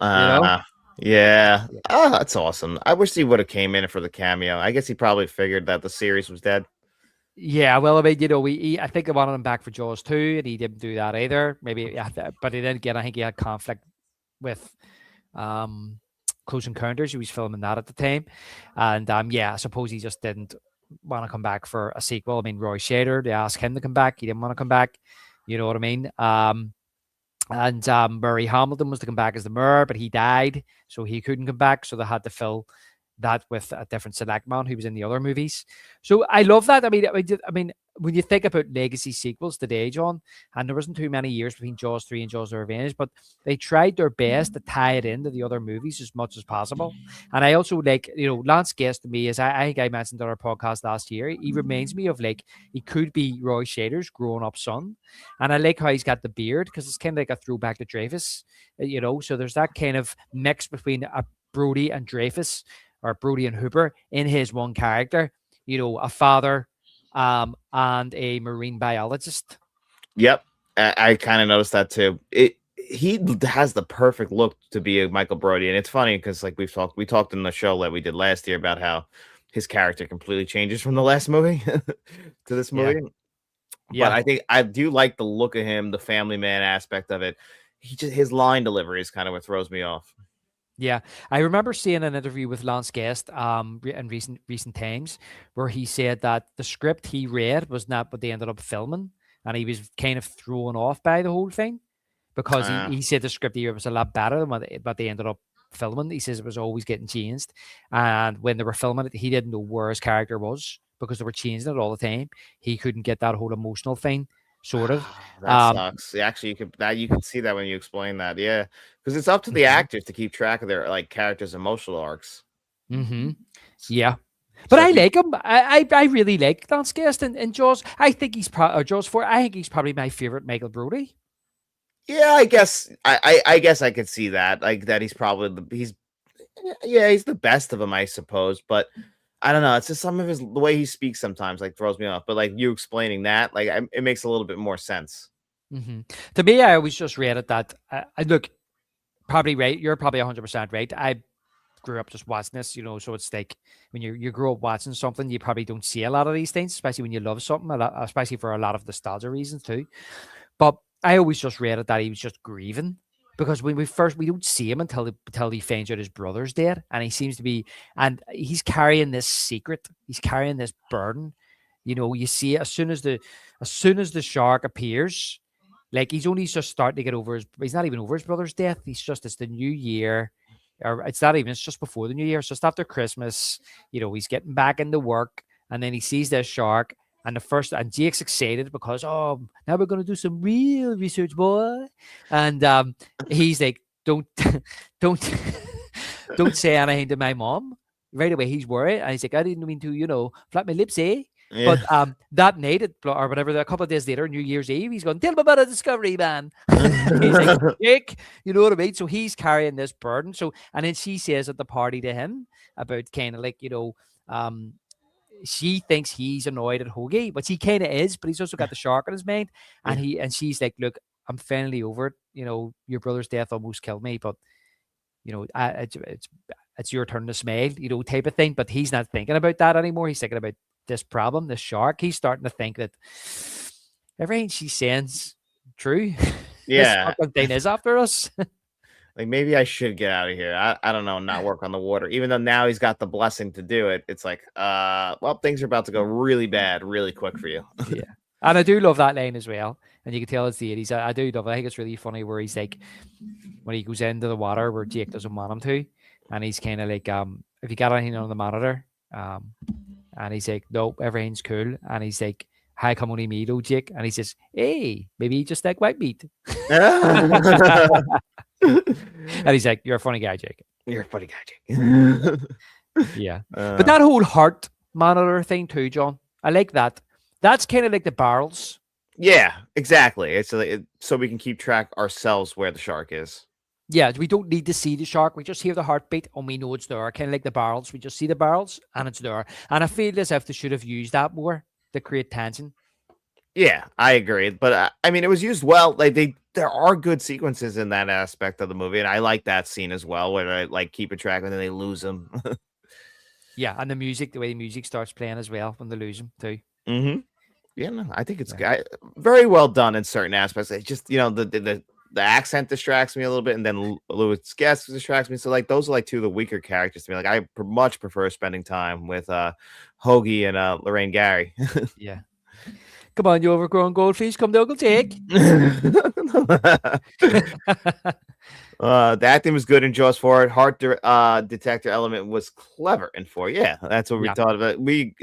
S2: know.
S1: Uh yeah. Oh, that's awesome. I wish he would have came in for the cameo. I guess he probably figured that the series was dead.
S2: Yeah, well, I mean, I think they wanted him back for Jaws 2, and he didn't do that either. Maybe, yeah, but he didn't get. I think he had conflict with um, Close Encounters. He was filming that at the time, and yeah, I suppose he just didn't want to come back for a sequel. I mean, Roy Scheider, they asked him to come back. He didn't want to come back. You know what I mean? And Murray Hamilton was to come back as the mayor, but he died, so he couldn't come back. So they had to fill that with a different select man who was in the other movies. So I love that. I mean, when you think about legacy sequels today, John, and there wasn't too many years between Jaws 3 and Jaws the Revenge, but they tried their best to tie it into the other movies as much as possible. And I also like, Lance Guest to me is, I think I mentioned on our podcast last year, he reminds me of like, he could be Roy Scheider's grown up son. And I like how he's got the beard because it's kind of like a throwback to Dreyfus, so there's that kind of mix between a Brody and Dreyfus, or Brody and Hooper, in his one character, a father and a marine biologist.
S1: Yep, I kind of noticed that too. He has the perfect look to be a Michael Brody, and it's funny because like we talked in the show that we did last year about how his character completely changes from the last movie to this
S2: Yeah.
S1: movie. But
S2: Yeah.
S1: I think I do like the look of him, the family man aspect of it. His line delivery is kind of what throws me off.
S2: Yeah, I remember seeing an interview with Lance Guest in recent times where he said that the script he read was not what they ended up filming, and he was kind of thrown off by the whole thing because he,
S1: Uh,
S2: he said the script here was a lot better than what they ended up filming. He says it was always getting changed, and when they were filming it, he didn't know where his character was because they were changing it all the time. He couldn't get that whole emotional thing sorted.
S1: that
S2: Um,
S1: sucks. Actually, you could see that when you explain that. Yeah, because it's up to the
S2: mhm,
S1: actors to keep track of their like characters' emotional arcs.
S2: mhm. Yeah. But
S1: So
S2: I
S1: if you,
S2: like him. I really like Lance Guest and Jaws. I think he's or Jaws 4. I think he's probably my favorite Michael Brody.
S1: yeah, I guess I guess I could see that. Like that he's probably he's the best of them, I suppose. But I don't know. It's just some of the way he speaks sometimes like throws me off. But like you explaining that, like it makes a little bit more sense.
S2: Hmm. To me, I always just read it that I look, probably right. You're probably 100% right. I grew up just watching this, so it's like when you grow up watching something, you probably don't see a lot of these things, especially when you love something, especially for a lot of nostalgia reasons too. But I always just read it that he was just grieving because when we don't see him until he finds out his brother's dead, and he seems to be, and he's carrying this secret, he's carrying this burden. You see it as soon as the shark appears, like he's only just starting to get over he's not even over his brother's death. It's the new year, or it's not even, it's just before the new year. It's just after Christmas. He's getting back into work, and then he sees this shark, and Jake's excited because, now we're gonna do some real research, boy. And he's like, don't don't don't say anything to my mom. Right away, he's worried, and he's like, I didn't mean to, flap my lips, eh?
S1: Yeah.
S2: But that night, or whatever, a couple of days later, New Year's Eve, he's going, tell me about a discovery, man. He's like, Jake, you know what I mean? So he's carrying this burden. So, and then she says at the party to him about kind of like, um, she thinks he's annoyed at Hoagie, which he kind of is, but he's also got the shark in his mind.
S1: Yeah.
S2: And she's like, look, I'm finally over it. Your brother's death almost killed me, but it's your turn to smile, type of thing. But he's not thinking about that anymore. He's thinking about this problem, this shark. He's starting to think that everything she saying's true. This
S1: Yeah.
S2: fucking thing is after us.
S1: Like maybe I should get out of here. I don't know, not work on the water. Even though now he's got the blessing to do it. It's like, well, things are about to go really bad, really quick for you.
S2: Yeah. And I do love that line as well. And you can tell it's the 80s. I do love it. I think it's really funny where he's like, when he goes into the water where Jake doesn't want him to, and he's kind of like, if you got anything on the monitor, and he's like, nope, everything's cool. And he's like, how come only me though, Jake? And he says, hey, maybe you just like white meat. And he's like, you're a funny guy, Jake.
S1: You're a funny guy, Jake.
S2: Yeah. But that whole heart monitor thing too, John, I like that. That's kind of like the barrels.
S1: Yeah, exactly. It's so we can keep track ourselves where the shark is.
S2: Yeah, we don't need to see the shark. We just hear the heartbeat and we know it's there. Kind of like the barrels. We just see the barrels and it's there. And I feel as if they should have used that more to create tension.
S1: Yeah, I agree. But I mean, it was used well. Like there are good sequences in that aspect of the movie, and I like that scene as well, where they like keep a track and then they lose him.
S2: Yeah, and the way the music starts playing as well when they lose him too.
S1: Mm-hmm. Yeah, no, I think it's
S2: Yeah.
S1: very well done in certain aspects. It's just the accent distracts me a little bit, and then Louis Guest distracts me. So like those are like two of the weaker characters to me. Like I much prefer spending time with Hoagie and Lorraine Gary.
S2: Yeah. Come on, you overgrown goldfish. Come to Uncle Jake.
S1: The acting was good in Jaws 4. Detector element was clever in 4. Yeah, that's what we
S2: Yeah.
S1: thought about. We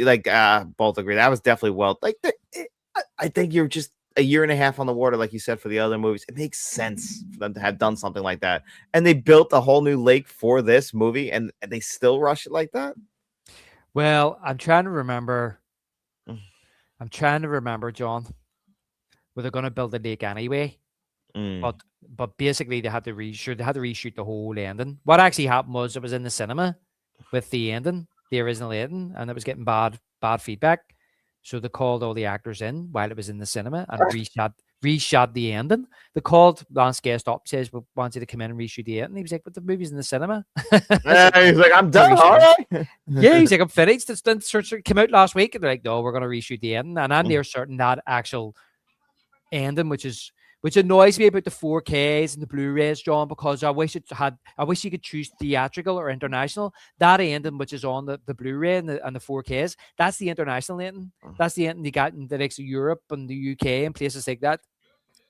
S1: both agree that was definitely well. I think you're just a year and a half on the water, like you said, for the other movies. It makes sense for them to have done something like that, and they built a whole new lake for this movie, and they still rush it like that.
S2: Well, I'm trying to remember. I'm trying to remember, John. Were they going to build a lake anyway?
S1: Mm.
S2: But basically they had to reshoot. They had to reshoot the whole ending. What actually happened was it was in the cinema with the ending, the original ending, and it was getting bad feedback. So they called all the actors in while it was in the cinema and reshot the ending. They called Lance Guest up, says we want you to come in and reshoot the ending. He was like, "But the movie's in the cinema." It's like,
S1: He's like, I'm
S2: "Gonna
S1: done.
S2: reshoot
S1: All
S2: it."
S1: right.
S2: Yeah, he's like, "I'm finished. It's done. Came out last week," and they're like, "No, we're gonna reshoot the ending." And I'm near certain that actual ending, which annoys me about the 4Ks and the Blu-rays, John, because I wish you could choose theatrical or international. That ending, which is on the Blu-ray and the 4Ks, that's the international ending. That's the ending you got in the likes of Europe and the UK and places like that.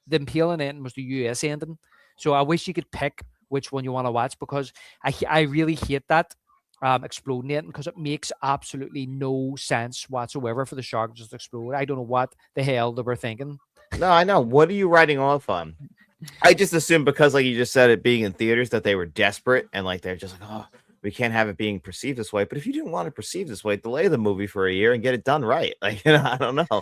S2: The Impaling ending was the US ending. So I wish you could pick which one you want to watch because I really hate that exploding ending because it makes absolutely no sense whatsoever for the shark just to explode. I don't know what the hell they were thinking.
S1: No, I know. What are you writing off on? I just assumed because, like you just said, it being in theaters, that they were desperate and like they're just like, oh, we can't have it being perceived this way. But if you didn't want it perceived this way, delay the movie for a year and get it done right. Like, I don't know.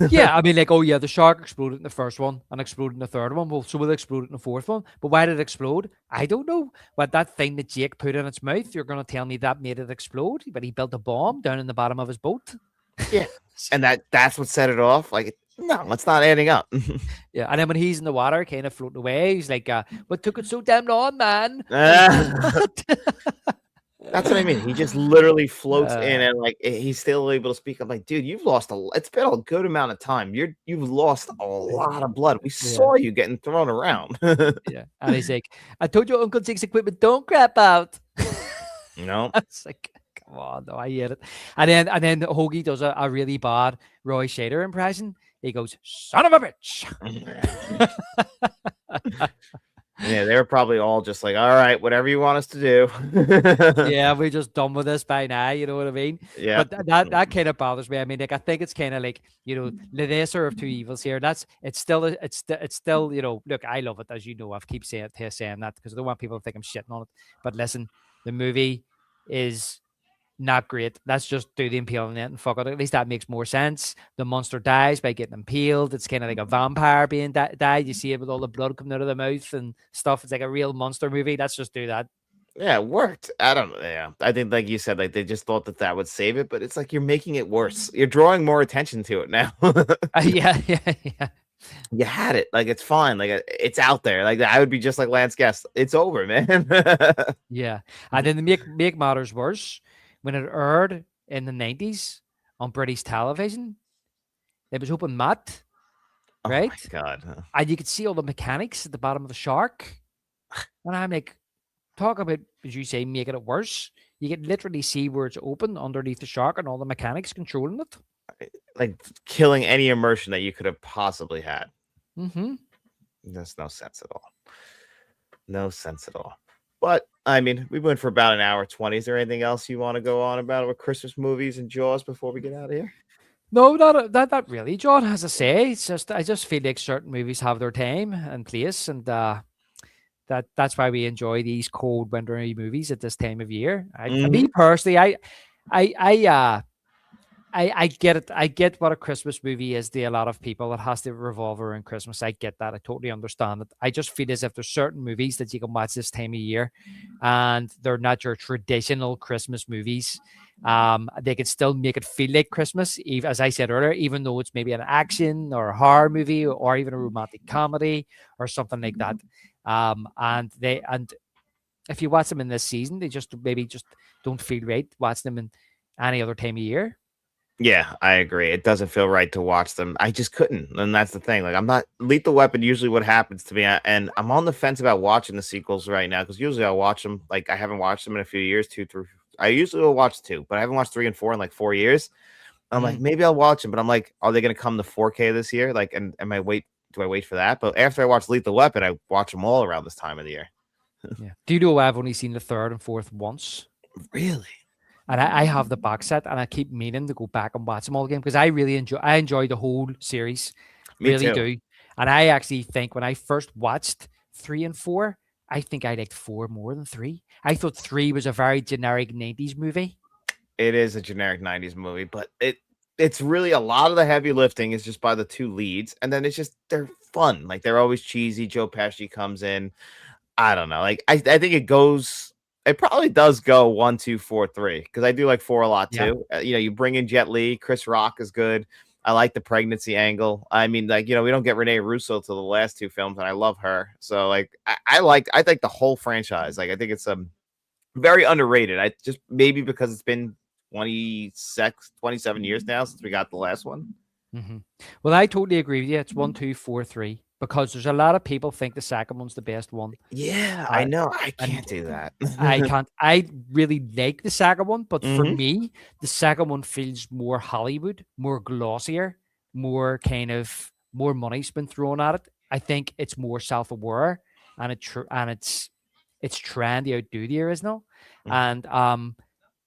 S2: Yeah, I mean, like, oh yeah, the shark exploded in the first one and exploded in the third one. Well, so will it explode in the fourth one? But why did it explode? I don't know. But that thing that Jake put in its mouth, you're going to tell me that made it explode? But he built a bomb down in the bottom of his boat.
S1: Yeah, and that's what set it off. Like, no, it's not adding up.
S2: Yeah, and then when he's in the water, kind of floating away, he's like, "What took it so damn long, man?" Like,
S1: That's what I mean. He just literally floats in
S2: uh,
S1: and like he's still able to speak. I'm like, dude, you've lost it's been a good amount of time. You've lost a lot of blood. We
S2: yeah,
S1: saw you getting thrown around.
S2: yeah. And he's like, "I told you, Uncle Jake's equipment don't crap out."
S1: No.
S2: I was like, come on, no, I hate it. And then Hoagie does a really bad Roy Shader impression. He goes, "Son of a bitch."
S1: Yeah, they were probably all just like, all right, whatever you want us to do.
S2: Yeah, we're just done with this by now. You know what I mean?
S1: Yeah.
S2: But that kind of bothers me. I mean, like I think it's kind of like the lesser of two evils here. It's still Look, I love it as you know. I've keep saying that because I don't want people to think I'm shitting on it. But listen, the movie is not great. Let's just do the impaling it and fuck it. At least that makes more sense. The monster dies by getting impaled. It's kind of like a vampire being died. You see it with all the blood coming out of the mouth and stuff. It's like a real monster movie. Let's just do that.
S1: Yeah, it worked. I don't know. Yeah. I think, like you said, like they just thought that would save it, but it's like you're making it worse. You're drawing more attention to it now.
S2: Yeah, yeah, yeah.
S1: You had it. Like, it's fine. Like, it's out there. Like, I would be just like Lance Guest. It's over, man.
S2: Yeah. And then to make matters worse, when it aired in the 90s on British television, it was open mat,
S1: Oh my
S2: right?
S1: God.
S2: And you could see all the mechanics at the bottom of the shark. And I'm like, talk about, as you say, making it worse. You can literally see where it's open underneath the shark and all the mechanics controlling it.
S1: Like, killing any immersion that you could have possibly had.
S2: Mm-hmm.
S1: There's no sense at all. No sense at all. But I mean, we went for about an hour 20. Is there anything else you want to go on about with Christmas movies and Jaws before we get out of here?
S2: No, not really, John. As I say, it's just I just feel like certain movies have their time and place, and that's why we enjoy these cold wintry movies at this time of year. Me
S1: Mhm.
S2: personally, I, I, uh, I get it. I get what a Christmas movie is to a lot of people. It has to revolve around Christmas. I get that. I totally understand it. I just feel as if there's certain movies that you can watch this time of year, and they're not your traditional Christmas movies. They can still make it feel like Christmas, as I said earlier, even though it's maybe an action or a horror movie or even a romantic comedy or something like that. And if you watch them in this season, they just maybe just don't feel right watching them in any other time of year.
S1: Yeah, I agree. It doesn't feel right to watch them. I just couldn't. And that's the thing. Like, I'm not Lethal Weapon, usually what happens to me. And I'm on the fence about watching the sequels right now because usually I'll watch them. Like, I haven't watched them in a few years, two, three. I usually will watch two, but I haven't watched 3 and 4 in like 4 years. I'm like,
S2: Mm.
S1: maybe I'll watch them, but I'm like, are they going to come to 4K this year? Like, and am I wait? Do I wait for that? But after I watch Lethal Weapon, I watch them all around this time of the year.
S2: Yeah. Do you know I've only seen the third and fourth once?
S1: Really?
S2: And I have the box set, and I keep meaning to go back and watch them all again because I really enjoy the whole series,
S1: Me
S2: really
S1: too.
S2: do. And I actually think when I first watched 3 and 4, I think I liked 4 more than 3. I thought 3 was a very generic 90s movie.
S1: It is a generic 90s movie, but it's really a lot of the heavy lifting is just by the two leads, and then it's just they're fun. Like they're always cheesy. Joe Pesci comes in. I don't know. Like I think it probably does go 1, 2, 4, 3 because I do like 4 a lot
S2: Yeah.
S1: too. You bring in Jet Li, Chris Rock is good. I like the pregnancy angle. I mean, like, we don't get Renee Russo till the last two films, and I love her. So like I think the whole franchise. Like I think it's very underrated. I just maybe because it's been 27 years now since we got the last one.
S2: hmm Well, I totally agree with you. It's 1, 2, 4, 3 because there's a lot of people think the second one's the best one.
S1: Yeah, I
S2: Uh,
S1: know. I
S2: and
S1: can't do that.
S2: I can't. I really like the second one, but for
S1: Hmm.
S2: me, the second one feels more Hollywood, more glossier, more kind of more money's been thrown at it. I think it's more self-aware, and it's trying to outdo the original, and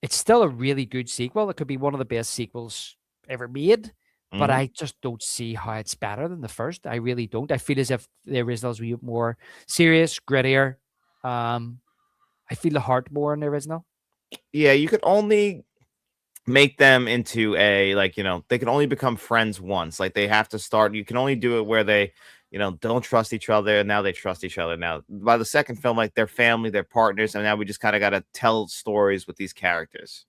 S2: it's still a really good sequel. It could be one of the best sequels ever made, but
S1: Hmm.
S2: I just don't see how it's better than the first. I really don't. I feel as if the original's a wee bit more serious, grittier. Um, I feel the heart more in the original.
S1: Yeah, you could only make them into they can only become friends once. Like they have to start. You can only do it where they, don't trust each other. And now they trust each other. Now by the second film, like they're family, they're partners, and now we just kind of got to tell stories with these characters.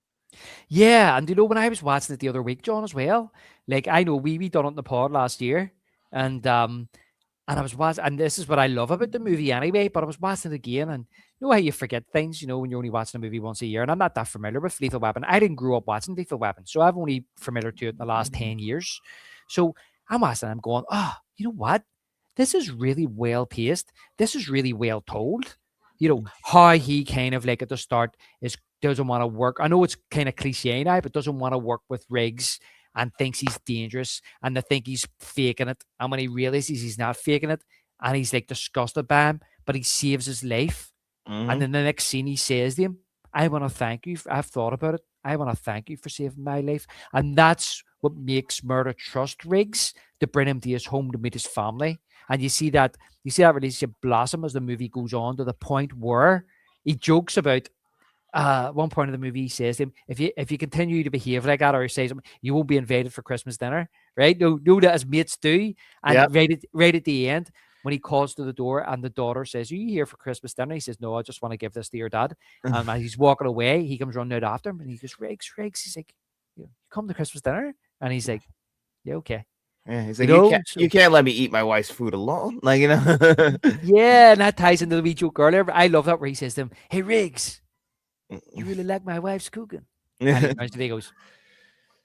S2: Yeah, and when I was watching it the other week, John, as well, like I know we done it in the pod last year, and and I was watching, and this is what I love about the movie anyway. But I was watching it again, and you know how you forget things, when you're only watching a movie once a year. And I'm not that familiar with Lethal Weapon. I didn't grow up watching Lethal Weapon, so I've only familiar to it in the last 10 years. So I'm watching, I'm going, you know what? This is really well paced. This is really well told. How he kind of like at the start is doesn't want to work. I know it's kind of cliche now, but doesn't want to work with Riggs and thinks he's dangerous and they think he's faking it. And when he realizes he's not faking it and he's like disgusted by him, but he saves his life. And
S1: Hmm.
S2: then the next scene he says to him, I want to thank you. I've thought about it. I want to thank you for saving my life. And that's what makes Murder trust Riggs to bring him to his home to meet his family. And you see that relationship blossom as the movie goes on to the point where he jokes about one point of the movie, he says to him, "If you continue to behave like that, or he says something, you won't be invited for Christmas dinner." Right? No, that his mates do. And
S1: Yep.
S2: right at the end, when he calls to the door and the daughter says, "Are you here for Christmas dinner?" He says, "No, I just want to give this to your dad." As he's walking away, he comes running out after him, and he goes, "Riggs, Riggs." He's like, "You come to Christmas dinner?" And he's like, "Yeah, okay."
S1: Yeah, he's like, you
S2: So
S1: can't let me eat my wife's food alone. Like.
S2: yeah, and that ties into the wee joke earlier. But I love that where he says to him, "Hey, Riggs, you really like my wife's cooking?" And he turns to me, he goes,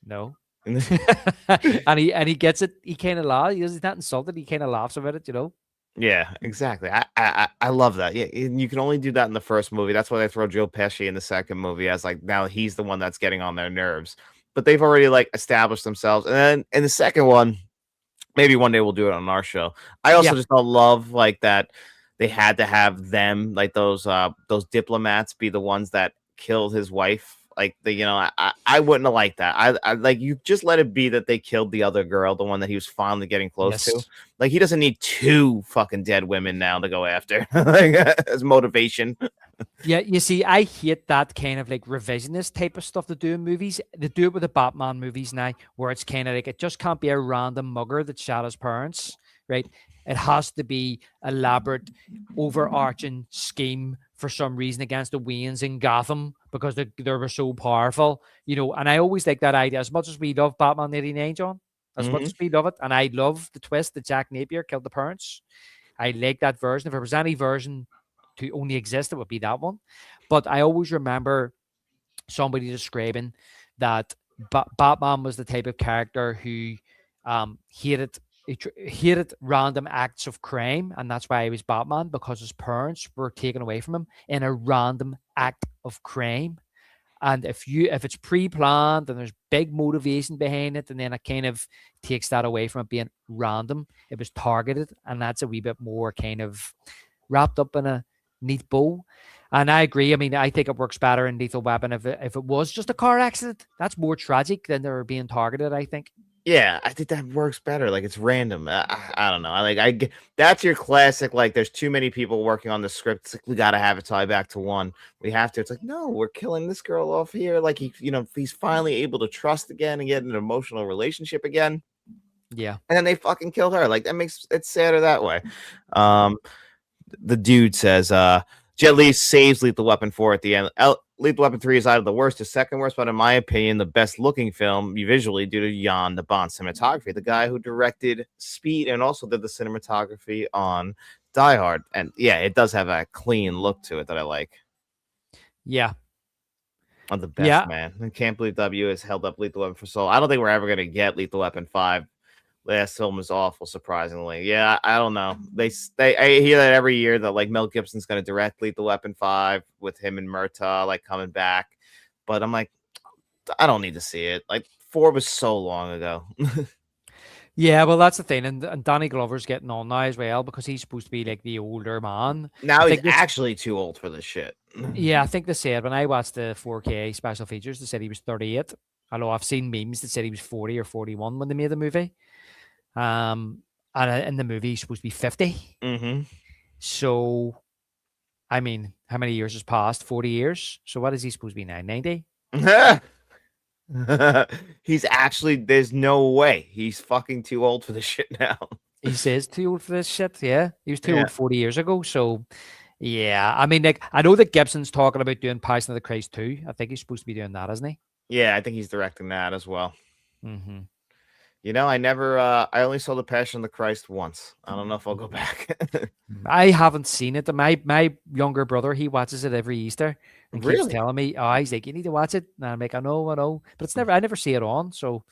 S2: "No." and he gets it. He kind of laughs. He's not insulted. He kind of laughs about it.
S1: Yeah, exactly. I love that. Yeah, and you can only do that in the first movie. That's why they throw Joe Pesci in the second movie as like now he's the one that's getting on their nerves. But they've already like established themselves. And then in the second one, maybe one day we'll do it on our show. I also
S2: Yeah.
S1: just don't love like that they had to have them like those diplomats be the ones that killed his wife. Like I wouldn't have liked that. I like you just let it be that they killed the other girl, the one that he was finally getting close to.
S2: Yes.
S1: Like he doesn't need two fucking dead women now to go after like as motivation.
S2: Yeah. You see, I hate that kind of like revisionist type of stuff to do in movies. They do it with the Batman movies now, where it's kind of like it just can't be a random mugger that shot his parents, right? It has to be elaborate, overarching scheme for some reason against the Waynes in Gotham because they were so powerful. And I always like that idea. As much as we love Batman '89, John, as much
S1: Hmm.
S2: as we love it, and I love the twist that Jack Napier killed the parents. I like that version. If there was any version to only exist, it would be that one. But I always remember somebody describing that Batman was the type of character who hated hated random acts of crime, and that's why he was Batman because his parents were taken away from him in a random act of crime. And if it's pre-planned and there's big motivation behind it, and then it kind of takes that away from it being random, it was targeted, and that's a wee bit more kind of wrapped up in neat bow. And I agree. I mean, I think it works better in Lethal Weapon if it was just a car accident. That's more tragic than they were being targeted, I think.
S1: Yeah, I think that works better. Like it's random. I don't know. That's your classic. Like there's too many people working on the script. It's like we got to have it tie back to one. We have to. It's like no, we're killing this girl off here. Like he's finally able to trust again and get an emotional relationship again.
S2: Yeah.
S1: And then they fucking kill her. Like that makes it sadder that way. Um, the dude says, Jet Li saves Lethal Weapon 4 at the end. Lethal Weapon 3 is either the worst or second worst, but in my opinion, the best looking film visually due to Jan de Bont cinematography, the guy who directed Speed and also did the cinematography on Die Hard. And yeah, it does have a clean look to it that I like.
S2: Yeah.
S1: I'm the best, man. I can't believe W has held up Lethal Weapon for so long. I don't think we're ever going to get Lethal Weapon 5. Last film is awful, surprisingly. Yeah, I don't know. I hear that every year that like Mel Gibson's going to direct Lethal Weapon 5 with him and Murtaugh like coming back, but I'm like, I don't need to see it. Like 4 was so long ago.
S2: Yeah, well, that's the thing, and Danny Glover's getting on now as well because he's supposed to be like the older man.
S1: Now
S2: I
S1: he's
S2: think this.
S1: actually too old for this shit.
S2: Yeah, I think they said when I watched the 4K special features, they said he was 38. I know I've seen memes that said he was 40 or 41 when they made the movie. And in the movie, he's supposed to be 50.
S1: Mm-hmm.
S2: So, I mean, how many years has passed? 40 years. So, what is he supposed to be now? 90?
S1: He's actually, there's no way he's fucking too old for this shit now.
S2: He says too old for this shit. Yeah. He was too
S1: Yeah.
S2: old 40 years ago. So, yeah. I mean, like, I know that Gibson's talking about doing Passion of the Christ too. I think he's supposed to be doing that, isn't he?
S1: Yeah, I think he's directing that as well.
S2: Mm-hmm.
S1: I only saw The Passion of the Christ once. I don't know if I'll go back.
S2: I haven't seen it. My younger brother, he watches it every Easter and keeps
S1: Really?
S2: telling me, oh, he's like, you need to watch it. And I'm like, I know. But I never see it on. So,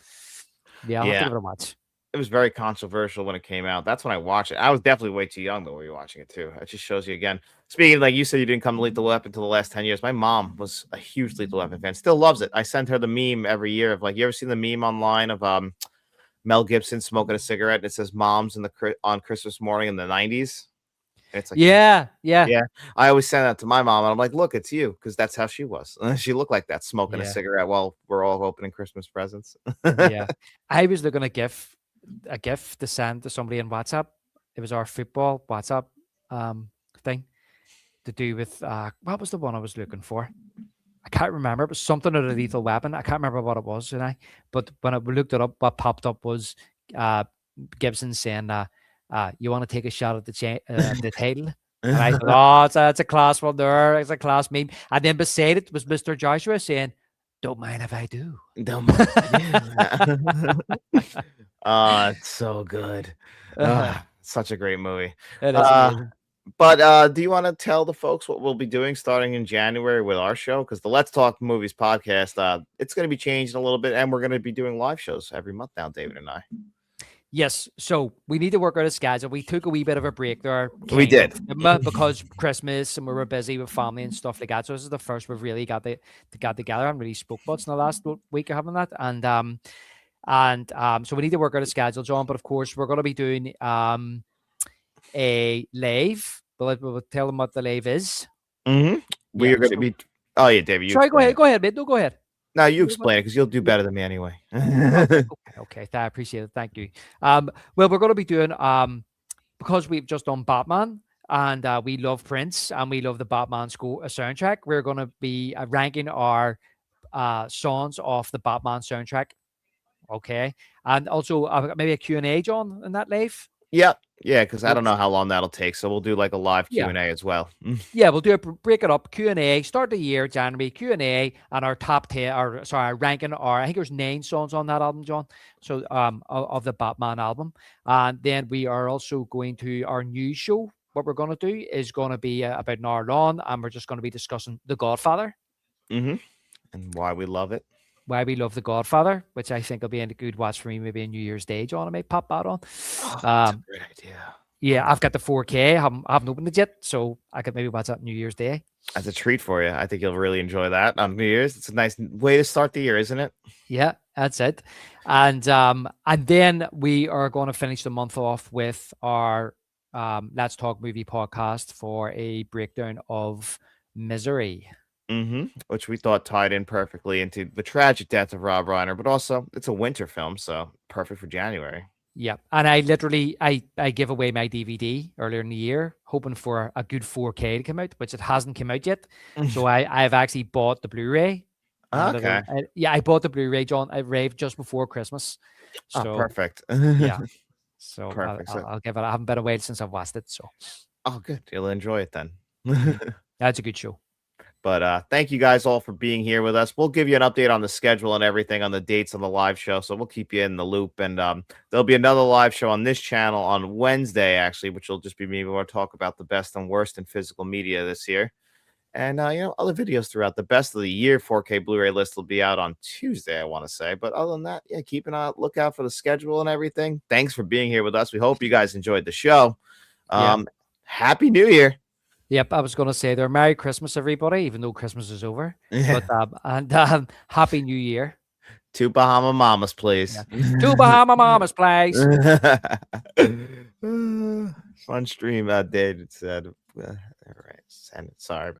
S2: yeah, I'll have to
S1: Yeah.
S2: give it a watch.
S1: It was very controversial when it came out. That's when I watched it. I was definitely way too young though when we were watching it too. It just shows you again. Speaking of, like you said, you didn't come to Lethal Weapon until the last 10 years. My mom was a huge Lethal Weapon fan. Still loves it. I send her the meme every year of like, you ever seen the meme online of Mel Gibson smoking a cigarette and it says "Moms" on Christmas morning in the 90s? And it's like,
S2: Yeah.
S1: I always send that to my mom, and I'm like, look, it's you, because that's how she was. She looked like that, smoking a
S2: Yeah.
S1: cigarette while we're all opening Christmas presents.
S2: Yeah. I was looking at a gift to send to somebody in WhatsApp. It was our football WhatsApp thing to do with what was the one I was looking for? I can't remember. It was something of a Lethal Weapon. I can't remember what it was, but when I looked it up, what popped up was Gibson saying, "You want to take a shot at the title?" And I thought, "Oh, it's a class one there. It's a class meme." And then beside it was Mr. Joshua saying, "Don't mind if I do."
S1: Don't mind if I do. It's so good. Such a great movie.
S2: It is amazing.
S1: But do you want to tell the folks what we'll be doing starting in January with our show? Because the Let's Talk Movies podcast, it's going to be changing a little bit, and we're going to be doing live shows every month now, David and I.
S2: Yes, so we need to work out a schedule. We took a wee bit of a break there.
S1: We did.
S2: Because Christmas and we were busy with family and stuff like that. So this is the first we've really got together and really spoke about in the last week of having that. So we need to work out a schedule, John. But of course, we're going to be doing a live. We'll tell them what the live is.
S1: Mm-hmm. We are going to be. Oh yeah, David.
S2: Sorry, go ahead. Go ahead, mate. No, go ahead.
S1: No, you explain it because you'll do better than me anyway.
S2: Okay. I appreciate it. Thank you. Well, we're going to be doing because we've just done Batman and we love Prince and we love the Batman soundtrack. We're going to be ranking our songs off the Batman soundtrack. Okay, and also maybe a Q&A, John, in that live.
S1: Yeah, because I don't know how long that'll take, so we'll do like a live Q&A as well.
S2: Yeah, we'll break it up. Q&A, start the year, January, Q&A, and our top 10, our ranking, I think there's 9 songs on that album, John, so of the Batman album. And then we are also going to our new show. What we're going to do is going to be about an hour long, and we're just going to be discussing The Godfather.
S1: Mm-hmm. And why we love it.
S2: Why we love The Godfather, which I think will be a good watch for me, maybe a New Year's Day, John. I may pop that on.
S1: Oh, that's a great idea.
S2: Yeah, I've got the 4K. I haven't opened it yet, so I could maybe watch that New Year's Day.
S1: That's a treat for you. I think you'll really enjoy that on New Year's. It's a nice way to start the year, isn't it?
S2: Yeah, that's it. And then we are going to finish the month off with our Let's Talk Movie podcast for a breakdown of Misery.
S1: Which we thought tied in perfectly into the tragic death of Rob Reiner, but also it's a winter film, so perfect for January.
S2: Yeah, and I literally I give away my DVD earlier in the year, hoping for a good 4K to come out, which it hasn't come out yet. So I've actually bought the Blu-ray.
S1: Okay.
S2: I bought the Blu-ray, John. I raved just before Christmas.
S1: Oh,
S2: So
S1: perfect.
S2: yeah, so
S1: Perfect.
S2: I'll give it. I haven't been away since I've watched it, so
S1: Oh, good. You'll enjoy it then.
S2: that's a good show.
S1: But thank you guys all for being here with us. We'll give you an update on the schedule and everything on the dates on the live show. So we'll keep you in the loop. And there'll be another live show on this channel on Wednesday, actually, which will just be me. We'll talk about the best and worst in physical media this year. And, other videos throughout the best of the year 4K Blu-ray list will be out on Tuesday, I want to say. But other than that, yeah, keep an eye, look out for the schedule and everything. Thanks for being here with us. We hope you guys enjoyed the show. Happy New Year.
S2: Yep, I was going to say there. Merry Christmas, everybody, even though Christmas is over.
S1: Yeah.
S2: But Happy New Year.
S1: 2 Bahama Mamas, please.
S2: Yeah. 2 Bahama Mamas, please.
S1: Fun stream, David said. All right, send it. Sorry.